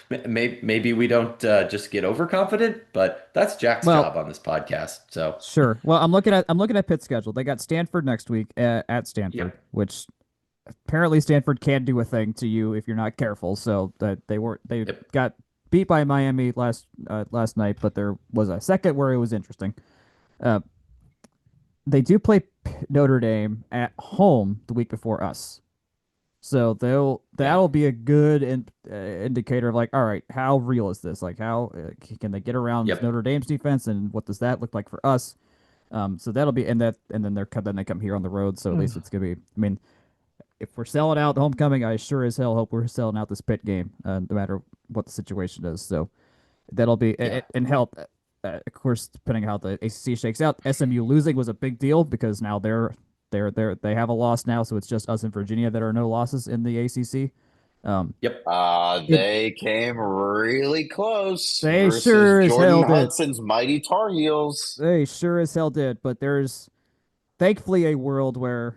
maybe we don't just get overconfident, but that's Jack's Well, job on this podcast. So sure. Well, I'm looking at Pitt's schedule. They got Stanford next week at Stanford, yep, which apparently Stanford can do a thing to you if you're not careful. So that they yep, got beat by Miami last night, but there was a second where it was interesting. Uh, they do play Notre Dame at home the week before us. So yeah, that'll be a good indicator of like, all right, how real is this? Like, how can they get around yep. Notre Dame's defense, and what does that look like for us? So that'll be and then they come here on the road. So at least it's gonna be. I mean, if we're selling out homecoming, I sure as hell hope we're selling out this Pitt game, no matter what the situation is. So that'll be Yeah. and help. Of course, depending on how the ACC shakes out, SMU losing was a big deal because now they have a loss now, so it's just us and Virginia that are no losses in the ACC. Um, Yep. it They came really close they versus sure as Jordan hell did. Hudson's mighty Tar Heels. They sure as hell did. But there's thankfully a world where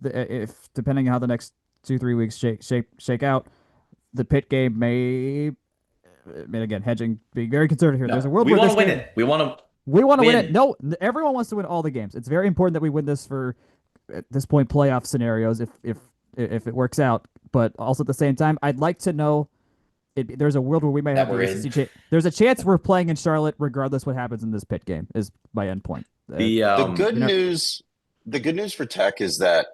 if depending on how the next 2 3 weeks shake out, the Pitt game may. I mean, again, hedging, being very conservative here. There's No, a world we where want this to win game it. We want to we want to win it. win. No, everyone wants to win all the games. It's very important that we win this for at this point playoff scenarios if it works out. But also at the same time, I'd like to know there's a world where we may That have we're the in. ACC. There's a chance we're playing in Charlotte regardless what happens in this Pitt game. Is my end point. The The good You know, news, the good news for Tech is that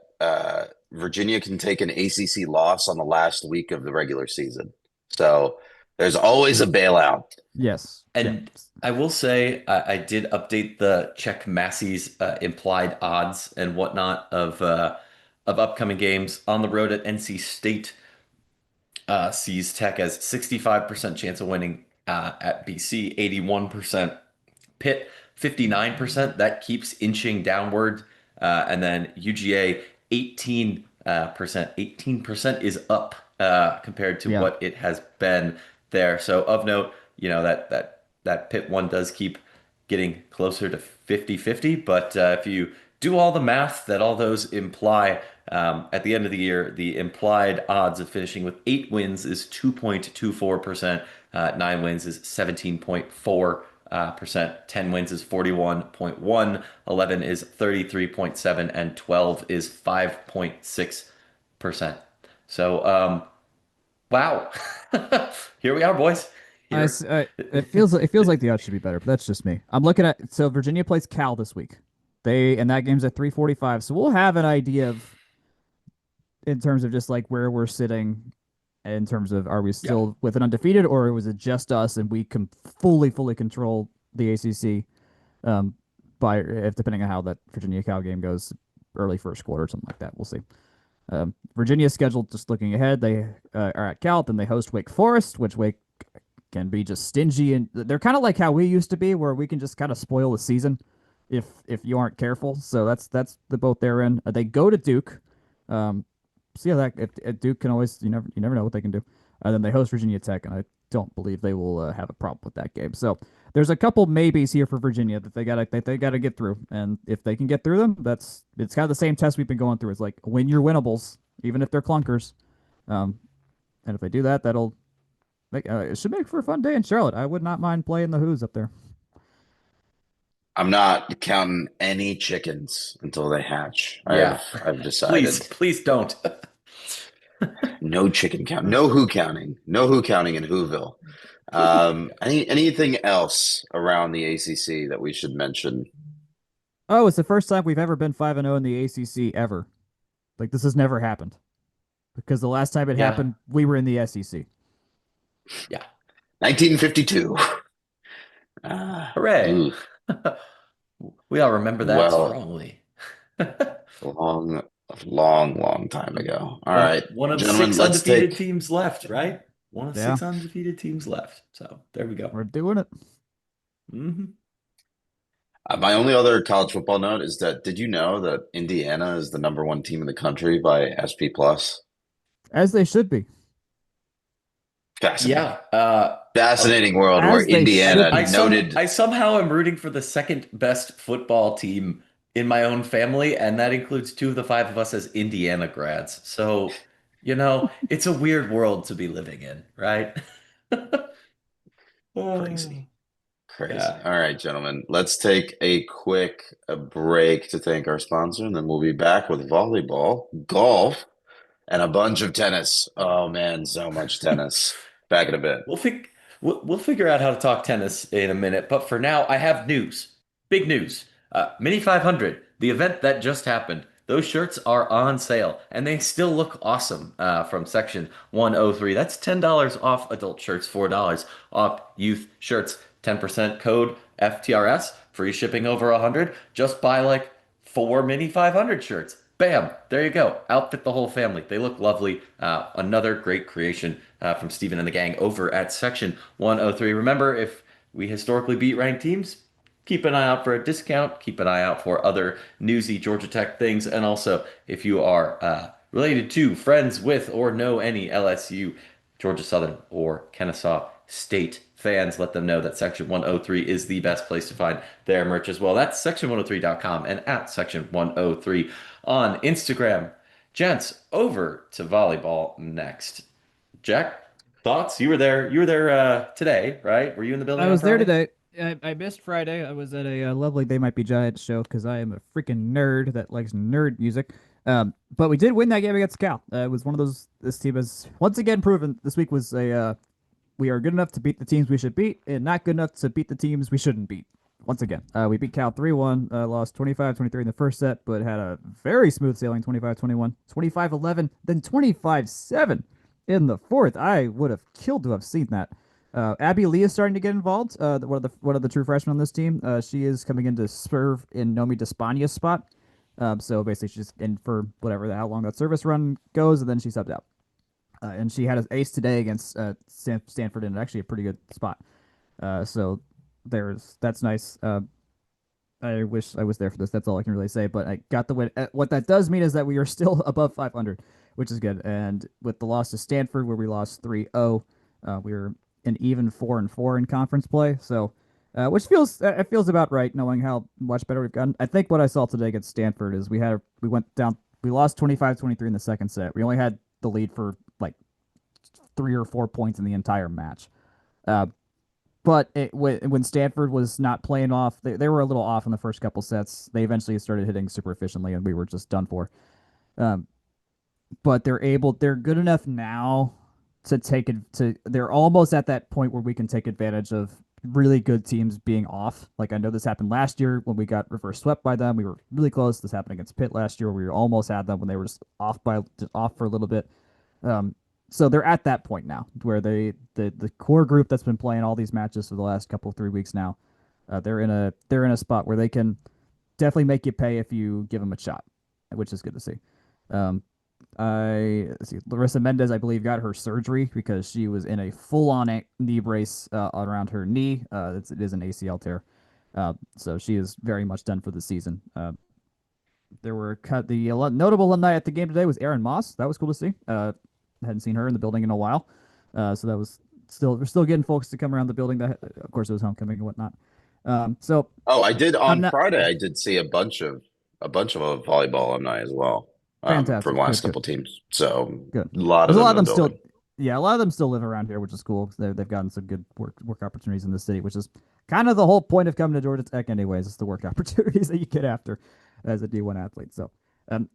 Virginia can take an ACC loss on the last week of the regular season. So there's always a bailout. yes, yeah, and I will say I did update the check Massey's implied odds and whatnot of upcoming games on the road at NC State. Sees Tech as 65% chance of winning at BC, 81% Pitt 59%. That keeps inching downward. And then UGA 18%. 18% is up compared to yeah. what it has been there. So of note, that Pitt one does keep getting closer to 50-50. But if you do all the math that all those imply, at the end of the year, the implied odds of finishing with 8 wins is 2.24%. 9 wins is 17.4%. 10 wins is 41.1. 11 is 33.7, and 12 is 5.6%. So, wow. Here we are, boys. Here. It feels like the odds should be better, but that's just me. I'm looking at so Virginia plays Cal this week. And that game's at 3:45, so we'll have an idea of in terms of just like where we're sitting in terms of are we Yeah. still with an undefeated or was it just us and we can fully control the ACC by if depending on how that Virginia Cal game goes early first quarter or something like that. We'll see. Virginia's scheduled just looking ahead. They are at Cal, then they host Wake Forest, which Wake can be just stingy and they're kind of like how we used to be, where we can just kind of spoil the season if you aren't careful. So that's the boat they're in. They go to Duke. See how that if Duke can always you never know what they can do. And then they host Virginia Tech, and I don't believe they will have a problem with that game. So there's a couple maybes here for Virginia that they gotta get through, and if they can get through them, it's kind of the same test we've been going through. It's like win your winnables, even if they're clunkers. Um, and if they do that, it should make for a fun day in Charlotte. I would not mind playing the Who's up there. I'm not counting any chickens until they hatch. Yeah. I've Please, decided please don't. no chicken count, no who counting in Whoville. Anything else around the ACC that we should mention? Oh, it's the first time we've ever been 5-0 in the ACC ever. Like this has never happened because the last time it Yeah. happened, we were in the SEC. Yeah. 1952. Hooray. Ooh, We all remember that well, strongly. long, long time ago. All One right, one of gentlemen, six let's undefeated take. teams left, right? One of Yeah, six undefeated teams left. So there we go. we're doing it. Hmm. My only other college football note is that did you know that Indiana is the number one team in the country by SP plus? As they should be. Fascinating. Yeah. Fascinating world where As they should Indiana be. noted. I somehow am rooting for the second best football team in my own family, and that includes two of the five of us as Indiana grads. So, it's a weird world to be living in, right? Oh, Crazy. Crazy. yeah. All right, gentlemen, let's take a quick break to thank our sponsor, and then we'll be back with volleyball, golf, and a bunch of tennis. Oh man, so much tennis. Back in a bit. We'll fig we'll figure out how to talk tennis in a minute, but for now, I have news. Big news. Mini 500, the event that just happened. Those shirts are on sale, and they still look awesome from section 103. That's $10 off adult shirts, $4 off youth shirts, 10% code FTRS, free shipping over 100. Just buy like four Mini 500 shirts. Bam, there you go. Outfit the whole family. They look lovely. Another great creation from Steven and the gang over at Section 103. Remember, if we historically beat ranked teams, keep an eye out for a discount. Keep an eye out for other newsy Georgia Tech things. And also, if you are related to, friends with, or know any LSU, Georgia Southern, or Kennesaw State fans, let them know that Section 103 is the best place to find their merch as well. That's section103.com and at Section 103 on Instagram. Gents, over to volleyball next. Jack, thoughts? You were there. You were there today, right? Were you in the building I on was there Friday? today. I missed Friday. I was at a lovely They Might Be Giants show because I am a freaking nerd that likes nerd music. But we did win that game against Cal. It was one of those. This team has once again proven this week was a we are good enough to beat the teams we should beat and not good enough to beat the teams we shouldn't beat. Once again, we beat Cal 3-1, lost 25-23 in the first set, but had a very smooth sailing 25-21, 25-11, then 25-7 in the fourth. I would have killed to have seen that. Abby Lee is starting to get involved. One of the true freshmen on this team. She is coming in to serve in Nomi Despania's spot. So basically, she's in for whatever how long that service run goes, and then she subbed out. And she had an ace today against Stanford in actually a pretty good spot. So that's nice. I wish I was there for this. That's all I can really say. But I got the win. What that does mean is that we are still above 500, which is good. And with the loss to Stanford, where we lost 3-0, we were an even 4-4 in conference play. So, which feels it feels about right, knowing how much better we've gotten. I think what I saw today against Stanford is we went down. We lost 25-23 in the second set. We only had the lead for like 3 or 4 points in the entire match. Uh, but when Stanford was not playing off, they were a little off in the first couple sets. They eventually started hitting super efficiently, and we were just done for. Um, but they're good enough now to take it to. They're almost at that point where we can take advantage of really good teams being off. Like I know this happened last year when we got reverse swept by them. We were really close. This happened against Pitt last year where we almost had them when they were just off for a little bit. Um, so they're at that point now where the core group that's been playing all these matches for the last couple 3 weeks now, they're in a spot where they can definitely make you pay if you give them a shot, which is good to see. Um, let's see, Larissa Mendez, I believe, got her surgery because she was in a full-on knee brace around her knee. It is an ACL tear, so she is very much done for the season. There were the notable alumni at the game today was Erin Moss. That was cool to see. Hadn't seen her in the building in a while, so that was we're still getting folks to come around the building. That of course it was homecoming and whatnot. So Oh, I did I'm on not Friday. I did see a bunch of volleyball alumni as well, from fantastic. the last Good, good, couple teams. So good. a lot There's of a them lot in of the them still. building. Yeah, a lot of them still live around here, which is cool. 'Cause they've gotten some good work opportunities in the city, which is kind of the whole point of coming to Georgia Tech, anyways. Is the work opportunities that you get after as a D1 athlete. So,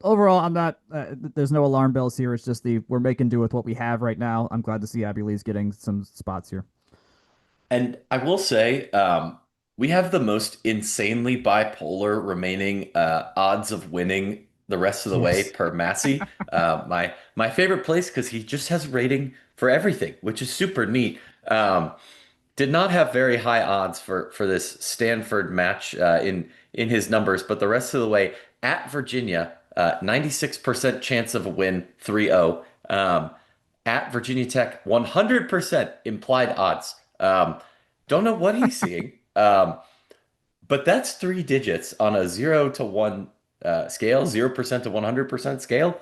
overall, I'm not. There's no alarm bells here. It's just we're making do with what we have right now. I'm glad to see Abby Lee's getting some spots here. And I will say, we have the most insanely bipolar remaining odds of winning the rest of the way Yes. per Massey. My favorite place because he just has rating for everything, which is super neat. Did not have very high odds for this Stanford match in his numbers, but the rest of the way at Virginia, 96% chance of a win, 3-0. At Virginia Tech, 100% implied odds. Don't know what he's seeing, but that's three digits on a 0 to 1 scale, 0% to 100% scale.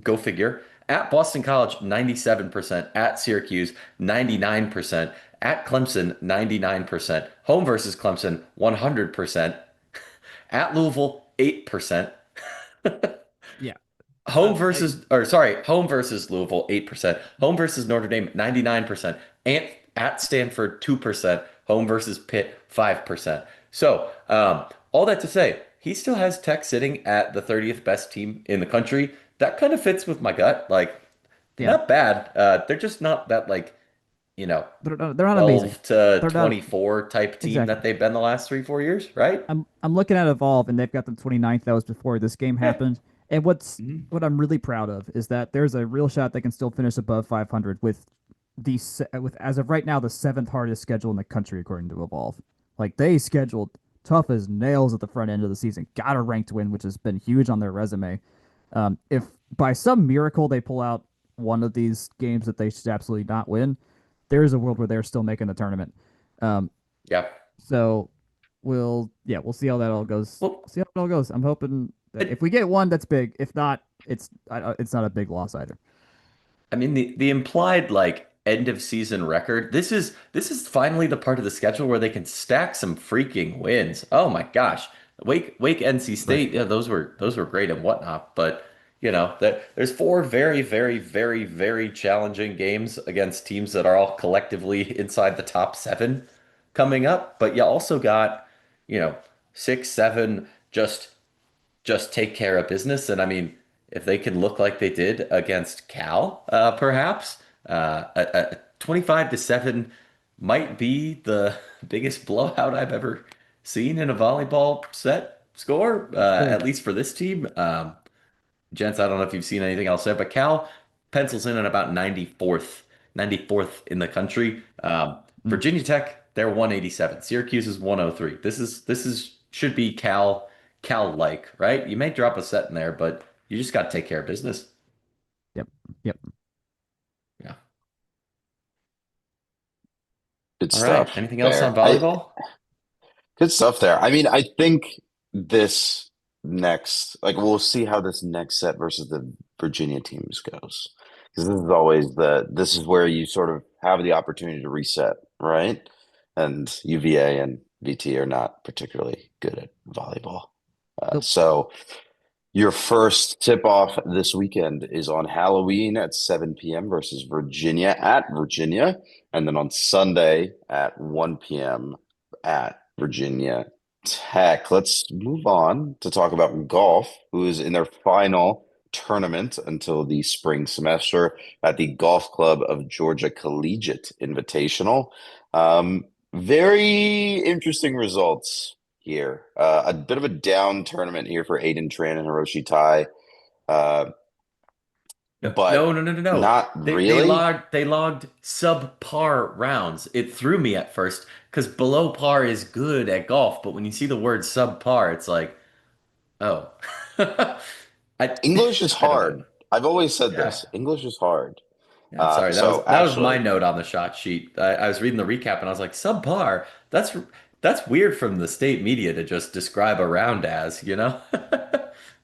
Go figure. At Boston College, 97%. At Syracuse, 99%. At Clemson, 99%. Home versus Clemson, 100%. At Louisville, 8%. Yeah. Home versus Louisville, 8%. Home versus Notre Dame, 99%. And at Stanford, 2%. Home versus Pitt, 5%. So, all that to say, he still has Tech sitting at the 30th best team in the country. That kind of fits with my gut. Like, Yeah. not bad. They're just not that, like, you know, They're not amazing. 12 to They're not 24 type team exactly. that they've been the last 3, 4 years, right? I'm looking at Evolve, and they've got the 29th. That was before this game Yeah. happened. And Mhm. what I'm really proud of is that there's a real shot they can still finish above 500 with with as of right now the seventh hardest schedule in the country according to Evolve. Like they scheduled tough as nails at the front end of the season. Got a ranked win, which has been huge on their resume. If by some miracle they pull out one of these games that they should absolutely not win, there is a world where they're still making the tournament. Um, Yeah. so we'll see how that all goes. Well, See how it all goes. I'm hoping that if it, we get one, that's big. If not, it's not a big loss either. I mean the implied like end of season record. This is finally the part of the schedule where they can stack some freaking wins. Oh my gosh. Wake NC Right. State, yeah, those were great and whatnot, but there's four very, very, very, very challenging games against teams that are all collectively inside the top seven coming up. But you also got, you know, 6, 7 just take care of business. And I mean, if they can look like they did against Cal, perhaps a 25-7 might be the biggest blowout I've ever seen in a volleyball set score, at Big. least for this team. Gents, I don't know if you've seen anything else there, but Cal pencils in at about 94th in the country. Mm. Virginia Tech, they're 187. Syracuse is 103. This is should be Cal like, right? You may drop a set in there, but you just got to take care of business. Yep. Yep. Yeah. Good All right. stuff Anything else on there. volleyball? Good stuff there. I mean, I think this next, like, we'll see how this next set versus the Virginia teams goes. Because this is where you sort of have the opportunity to reset, right? And UVA and VT are not particularly good at volleyball. Nope. So your first tip off this weekend is on Halloween at 7 p.m. versus Virginia at Virginia. And then on Sunday at 1 p.m. at Virginia Tech. Let's move on to talk about golf, who is in their final tournament until the spring semester at the Golf Club of Georgia Collegiate Invitational. Very interesting results here. A bit of a down tournament here for Aiden Tran and Hiroshi Tai, uh, No, but no, no, no, no, no. not They really. logged subpar rounds. It threw me at first because below par is good at golf, but when you see the word subpar, it's like, oh, I English is I don't know. hard. I've always said Yeah. this. English is hard. Yeah, sorry. That was So that was my actually, note on the shot sheet. I was reading the recap and I was like, subpar. That's weird from the state media to just describe a round as, you know?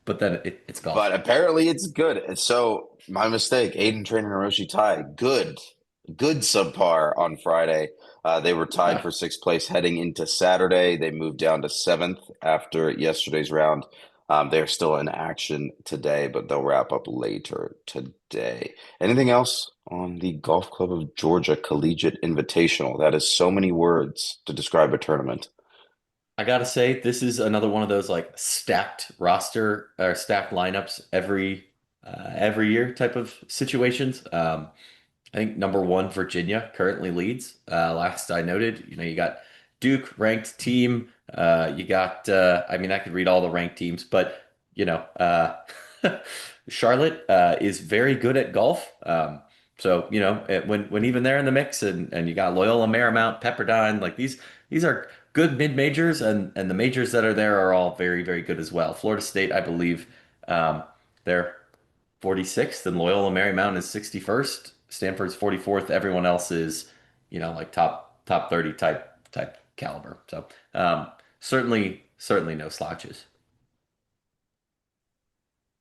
But then it's golf. but apparently it's good. And so my mistake. Aiden Trainer and Hiroshi Tai, good subpar on Friday. They were tied Yeah. for sixth place heading into Saturday. They moved down to seventh after yesterday's round. They're still in action today, but they'll wrap up later today. Anything else on the Golf Club of Georgia Collegiate Invitational? That is so many words to describe a tournament. I gotta say, this is another one of those like stacked roster or stacked lineups every year type of situations. I think number one, Virginia currently leads. Last I noted, you got Duke ranked team. You got, I mean, I could read all the ranked teams, but you know, uh, Charlotte is very good at golf. So when even they're in the mix, and you got Loyola Marymount, Pepperdine, like these are good mid majors, and the majors that are there are all very very good as well. Florida State, I believe, they're 46th, and Loyola Marymount is 61st. Stanford's 44th. Everyone else is, like top 30 type caliber. So certainly no slouches.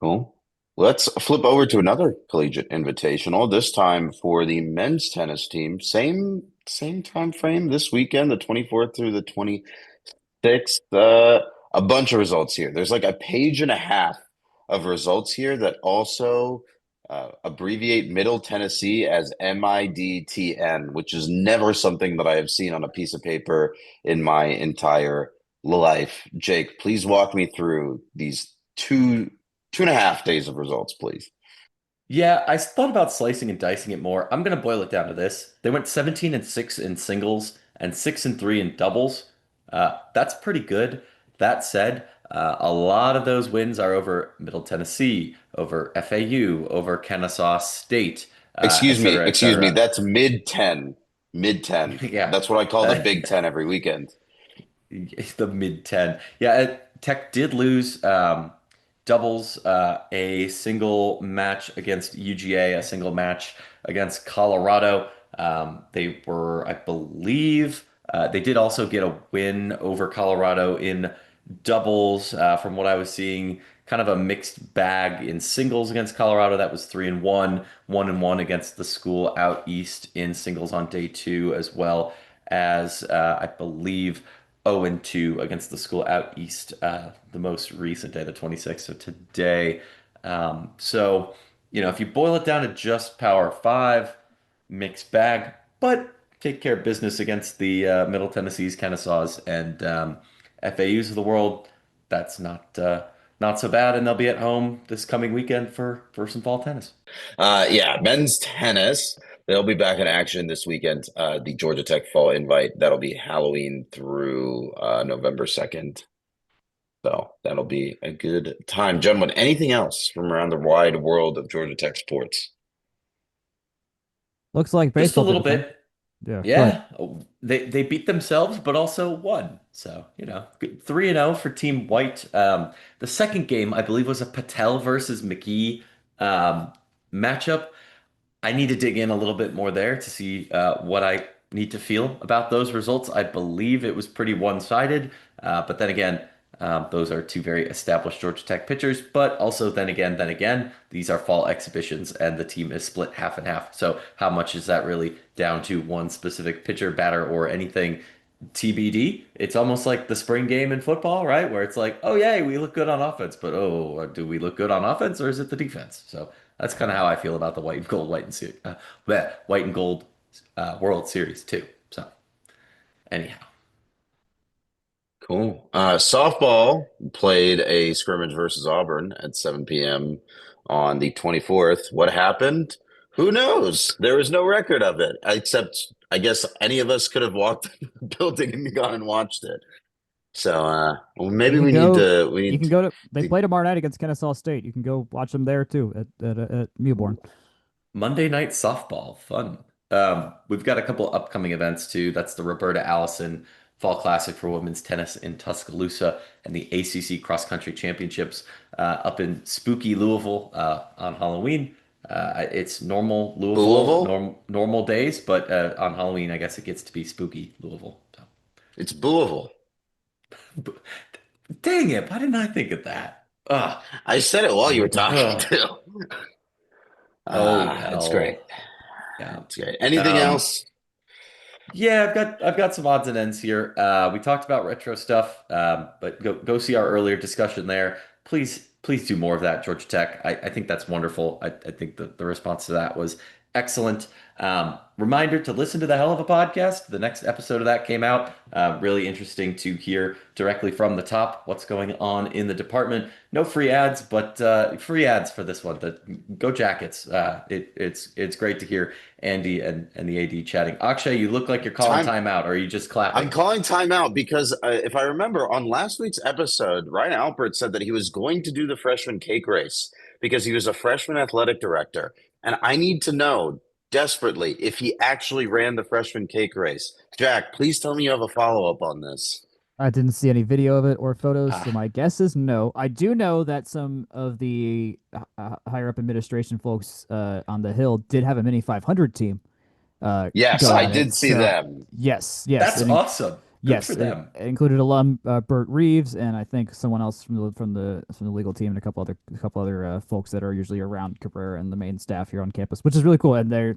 Cool. Let's flip over to another collegiate invitational, this time for the men's tennis team. Same time frame this weekend, the 24th through the 26th. A bunch of results here. There's like a page and a half of results here that also abbreviate Middle Tennessee as MIDTN, which is never something that I have seen on a piece of paper in my entire life. Jake, please walk me through these two and a half days of results, please. Yeah, I thought about slicing and dicing it more. I'm gonna boil it down to this. They went 17-6 in singles and 6-3 in doubles. That's pretty good. That said, a lot of those wins are over Middle Tennessee, over FAU, over Kennesaw State, et cetera, et Excuse me. cetera. That's mid 10. Yeah. That's what I call the Big Ten every weekend. The mid 10. Yeah, Tech did lose doubles, a single match against UGA, a single match against Colorado. They were, I believe, they did also get a win over Colorado in doubles, from what I was seeing. Kind of a mixed bag in singles against Colorado. That was 3-1, 1-1 against the school out east in singles on day two, as well as I believe 0-2 against the school out east, the most recent day, the 26th, so today. So, if you boil it down to just Power Five, mixed bag, but take care of business against the Middle Tennessee's, Kennesaws, and FAUs of the world. That's not so bad, and they'll be at home this coming weekend for some fall tennis. Yeah, men's tennis. They'll be back in action this weekend. The Georgia Tech Fall Invite. That'll be Halloween through November 2nd. So that'll be a good time. Gentlemen, anything else from around the wide world of Georgia Tech sports? Looks like Just a baseball little did it. bit. Yeah, go ahead. Yeah, they beat themselves, but also won. So 3-0 for Team White. The second game, I believe, was a Patel versus McGee matchup. I need to dig in a little bit more there to see what I need to feel about those results. I believe it was pretty one-sided, but then again, those are two very established Georgia Tech pitchers. But also, then again, these are fall exhibitions, and the team is split half and half. So how much is that really down to one specific pitcher, batter, or anything? TBD. It's almost like the spring game in football, right? Where it's like, oh yeah, we look good on offense, but oh, do we look good on offense, or is it the defense? So that's kind of how I feel about the white and gold World Series too. So anyhow, Cool. Softball played a scrimmage versus Auburn at 7 p.m. on the 24th. What happened? Who knows? There was no record of it, except I guess any of us could have walked in the building and gone and watched it. So, well, maybe You can we need go. to You can go to. They play tomorrow night against Kennesaw State. You can go watch them there too at Mewborn. Monday night softball, fun. We've got a couple upcoming events too. That's the Roberta Allison Fall Classic for women's tennis in Tuscaloosa, and the ACC Cross Country Championships up in spooky Louisville on Halloween. It's normal Louisville, Louisville. normal days, but on Halloween, I guess it gets to be spooky Louisville. So. It's Louisville. Dang it! Why didn't I think of that? Ugh. I said it while you were talking Ugh. too. Oh It's great. well. Yeah. It's great. Anything Um, else? Yeah, I've got some odds and ends here. We talked about retro stuff, but go see our earlier discussion there. please do more of that, Georgia Tech. I think that's wonderful. I think the response to that was excellent. Reminder to listen to the hell of a podcast. The next episode of that came out. Really interesting to hear directly from the top what's going on in the department. No free ads, but free ads for this one. Go Jackets. It's great to hear Andy and the AD chatting. Akshay, you look like you're calling Time. timeout, or are you just I'm clapping? calling timeout because if I remember on last week's episode, Ryan Alpert said that he was going to do the freshman cake race because he was a freshman athletic director. And I need to know desperately if he actually ran the freshman cake race. Jack, please tell me you have a follow-up on this. I didn't see any video of it or photos, so Ah, my guess is no. I do know that some of the higher up administration folks on the Hill did have a mini 500 team Yes, go I at it. did see So them. yes, that's awesome. Good for it them. included alum Bert Reeves and I think someone else from the legal team and a couple other folks that are usually around Cabrera and the main staff here on campus, which is really cool. And they're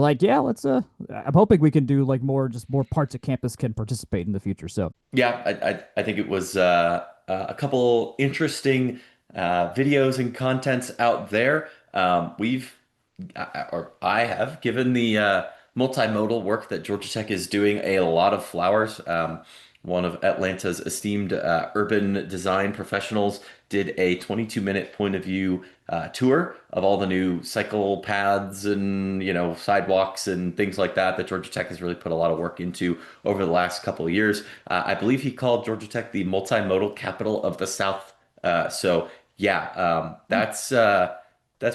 like, yeah, let's. I'm hoping we can do like more parts of campus can participate in the future. So Yeah, I think it was a couple interesting videos and contents out there. Or I have given the multimodal work that Georgia Tech is doing a lot of flowers. One of Atlanta's esteemed urban design professionals did a 22-minute point of view tour of all the new cycle paths and sidewalks and things like that Georgia Tech has really put a lot of work into over the last couple of years. I believe he called Georgia Tech the multimodal capital of the South. So yeah, that's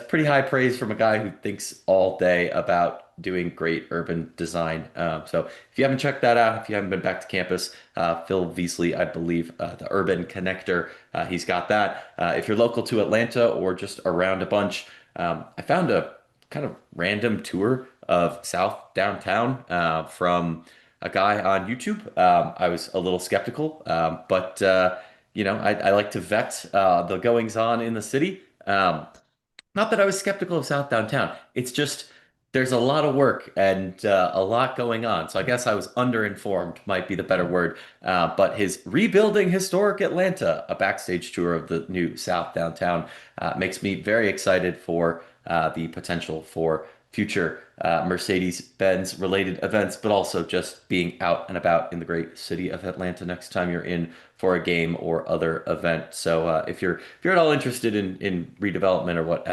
pretty high praise from a guy who thinks all day about doing great urban design. So if you haven't checked that out, if you haven't been back to campus, Phil Veasley, I believe, the Urban Connector, he's got that. If you're local to Atlanta or just around a bunch, I found a kind of random tour of South downtown from a guy on YouTube. I was a little skeptical, but I like to vet the goings on in the city. Not that I was skeptical of South Downtown. It's just there's a lot of work and a lot going on. So I guess I was underinformed, might be the better word. But his Rebuilding Historic Atlanta, a backstage tour of the new South Downtown, makes me very excited for the potential for future Mercedes-Benz related events, but also just being out and about in the great city of Atlanta next time you're in for a game or other event. So if you're at all interested in redevelopment or what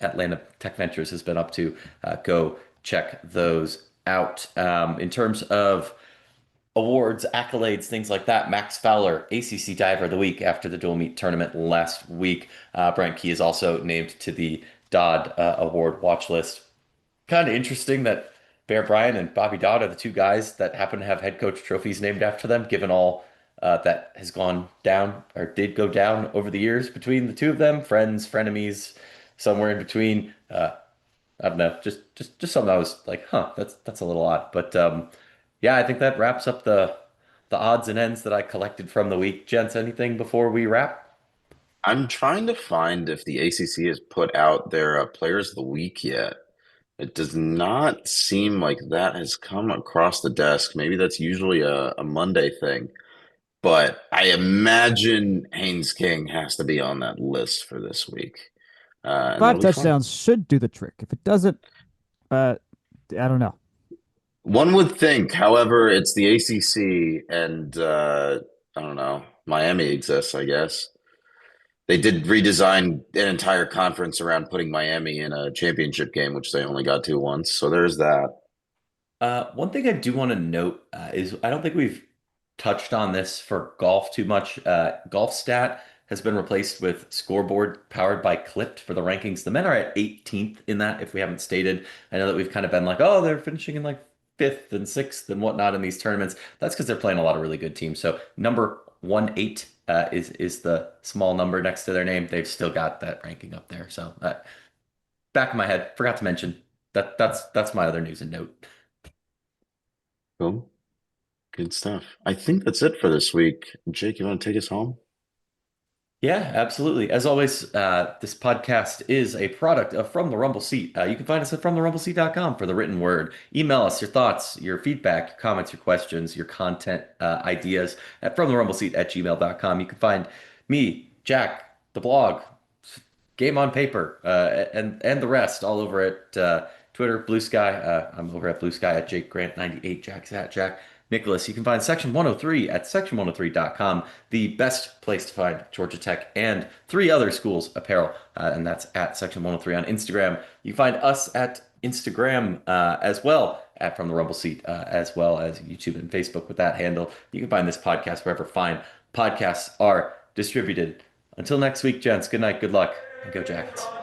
Atlanta Tech Ventures has been up to, go check those out. In terms of awards, accolades, things like that, Max Fowler, ACC Diver of the Week after the dual meet tournament last week. Brent Key is also named to the Dodd Award watch list. Kind of interesting that Bear Bryant and Bobby Dodd are the two guys that happen to have head coach trophies named after them, given all that has gone down or did go down over the years between the two of them, friends, frenemies, somewhere in between. I don't know, just something I was like, huh, that's a little odd. But yeah, I think that wraps up the odds and ends that I collected from the week. Gents, anything before we wrap? I'm trying to find if the ACC has put out their Players of the Week yet. It does not seem like that has come across the desk. Maybe that's usually a Monday thing, but I imagine Haynes King has to be on that list for this week. And five that'll be fun. touchdowns should do the trick. If it doesn't, uh, I don't know. One would think, however, it's the ACC and I don't know, Miami exists, I guess. They did redesign an entire conference around putting Miami in a championship game, which they only got to once. So there's that. One thing I do want to note is I don't think we've touched on this for golf too much. Golf Stat has been replaced with Scoreboard powered by Clipped for the rankings. The men are at 18th in that, if we haven't stated. I know that we've kind of been like, oh, they're finishing in like fifth and sixth and whatnot in these tournaments. That's because they're playing a lot of really good teams. So number 18 is the small number next to their name. They've still got that ranking up there. So back of my head, forgot to mention that's my other news and note. Cool. Good stuff. I think that's it for this week. Jake, you want to take us home? Yeah, absolutely. As always, this podcast is a product of From the Rumble Seat. You can find us at fromtherumbleseat.com for the written word. Email us your thoughts, your feedback, your comments, your questions, your content ideas at fromtherumbleseat@gmail.com. You can find me, Jack, the blog, Game on Paper, and the rest all over at Twitter, Blue Sky. I'm over at Blue Sky at Jake Grant 98. Jack's at Jack Nicholas. You can find Section 103 at section103.com, the best place to find Georgia Tech and 3 other schools' apparel, and that's at Section 103 on Instagram. You can find us at Instagram as well at From the Rumble Seat, as well as YouTube and Facebook with that handle. You can find this podcast wherever fine podcasts are distributed. Until next week, gents, good night, good luck, and go Jackets.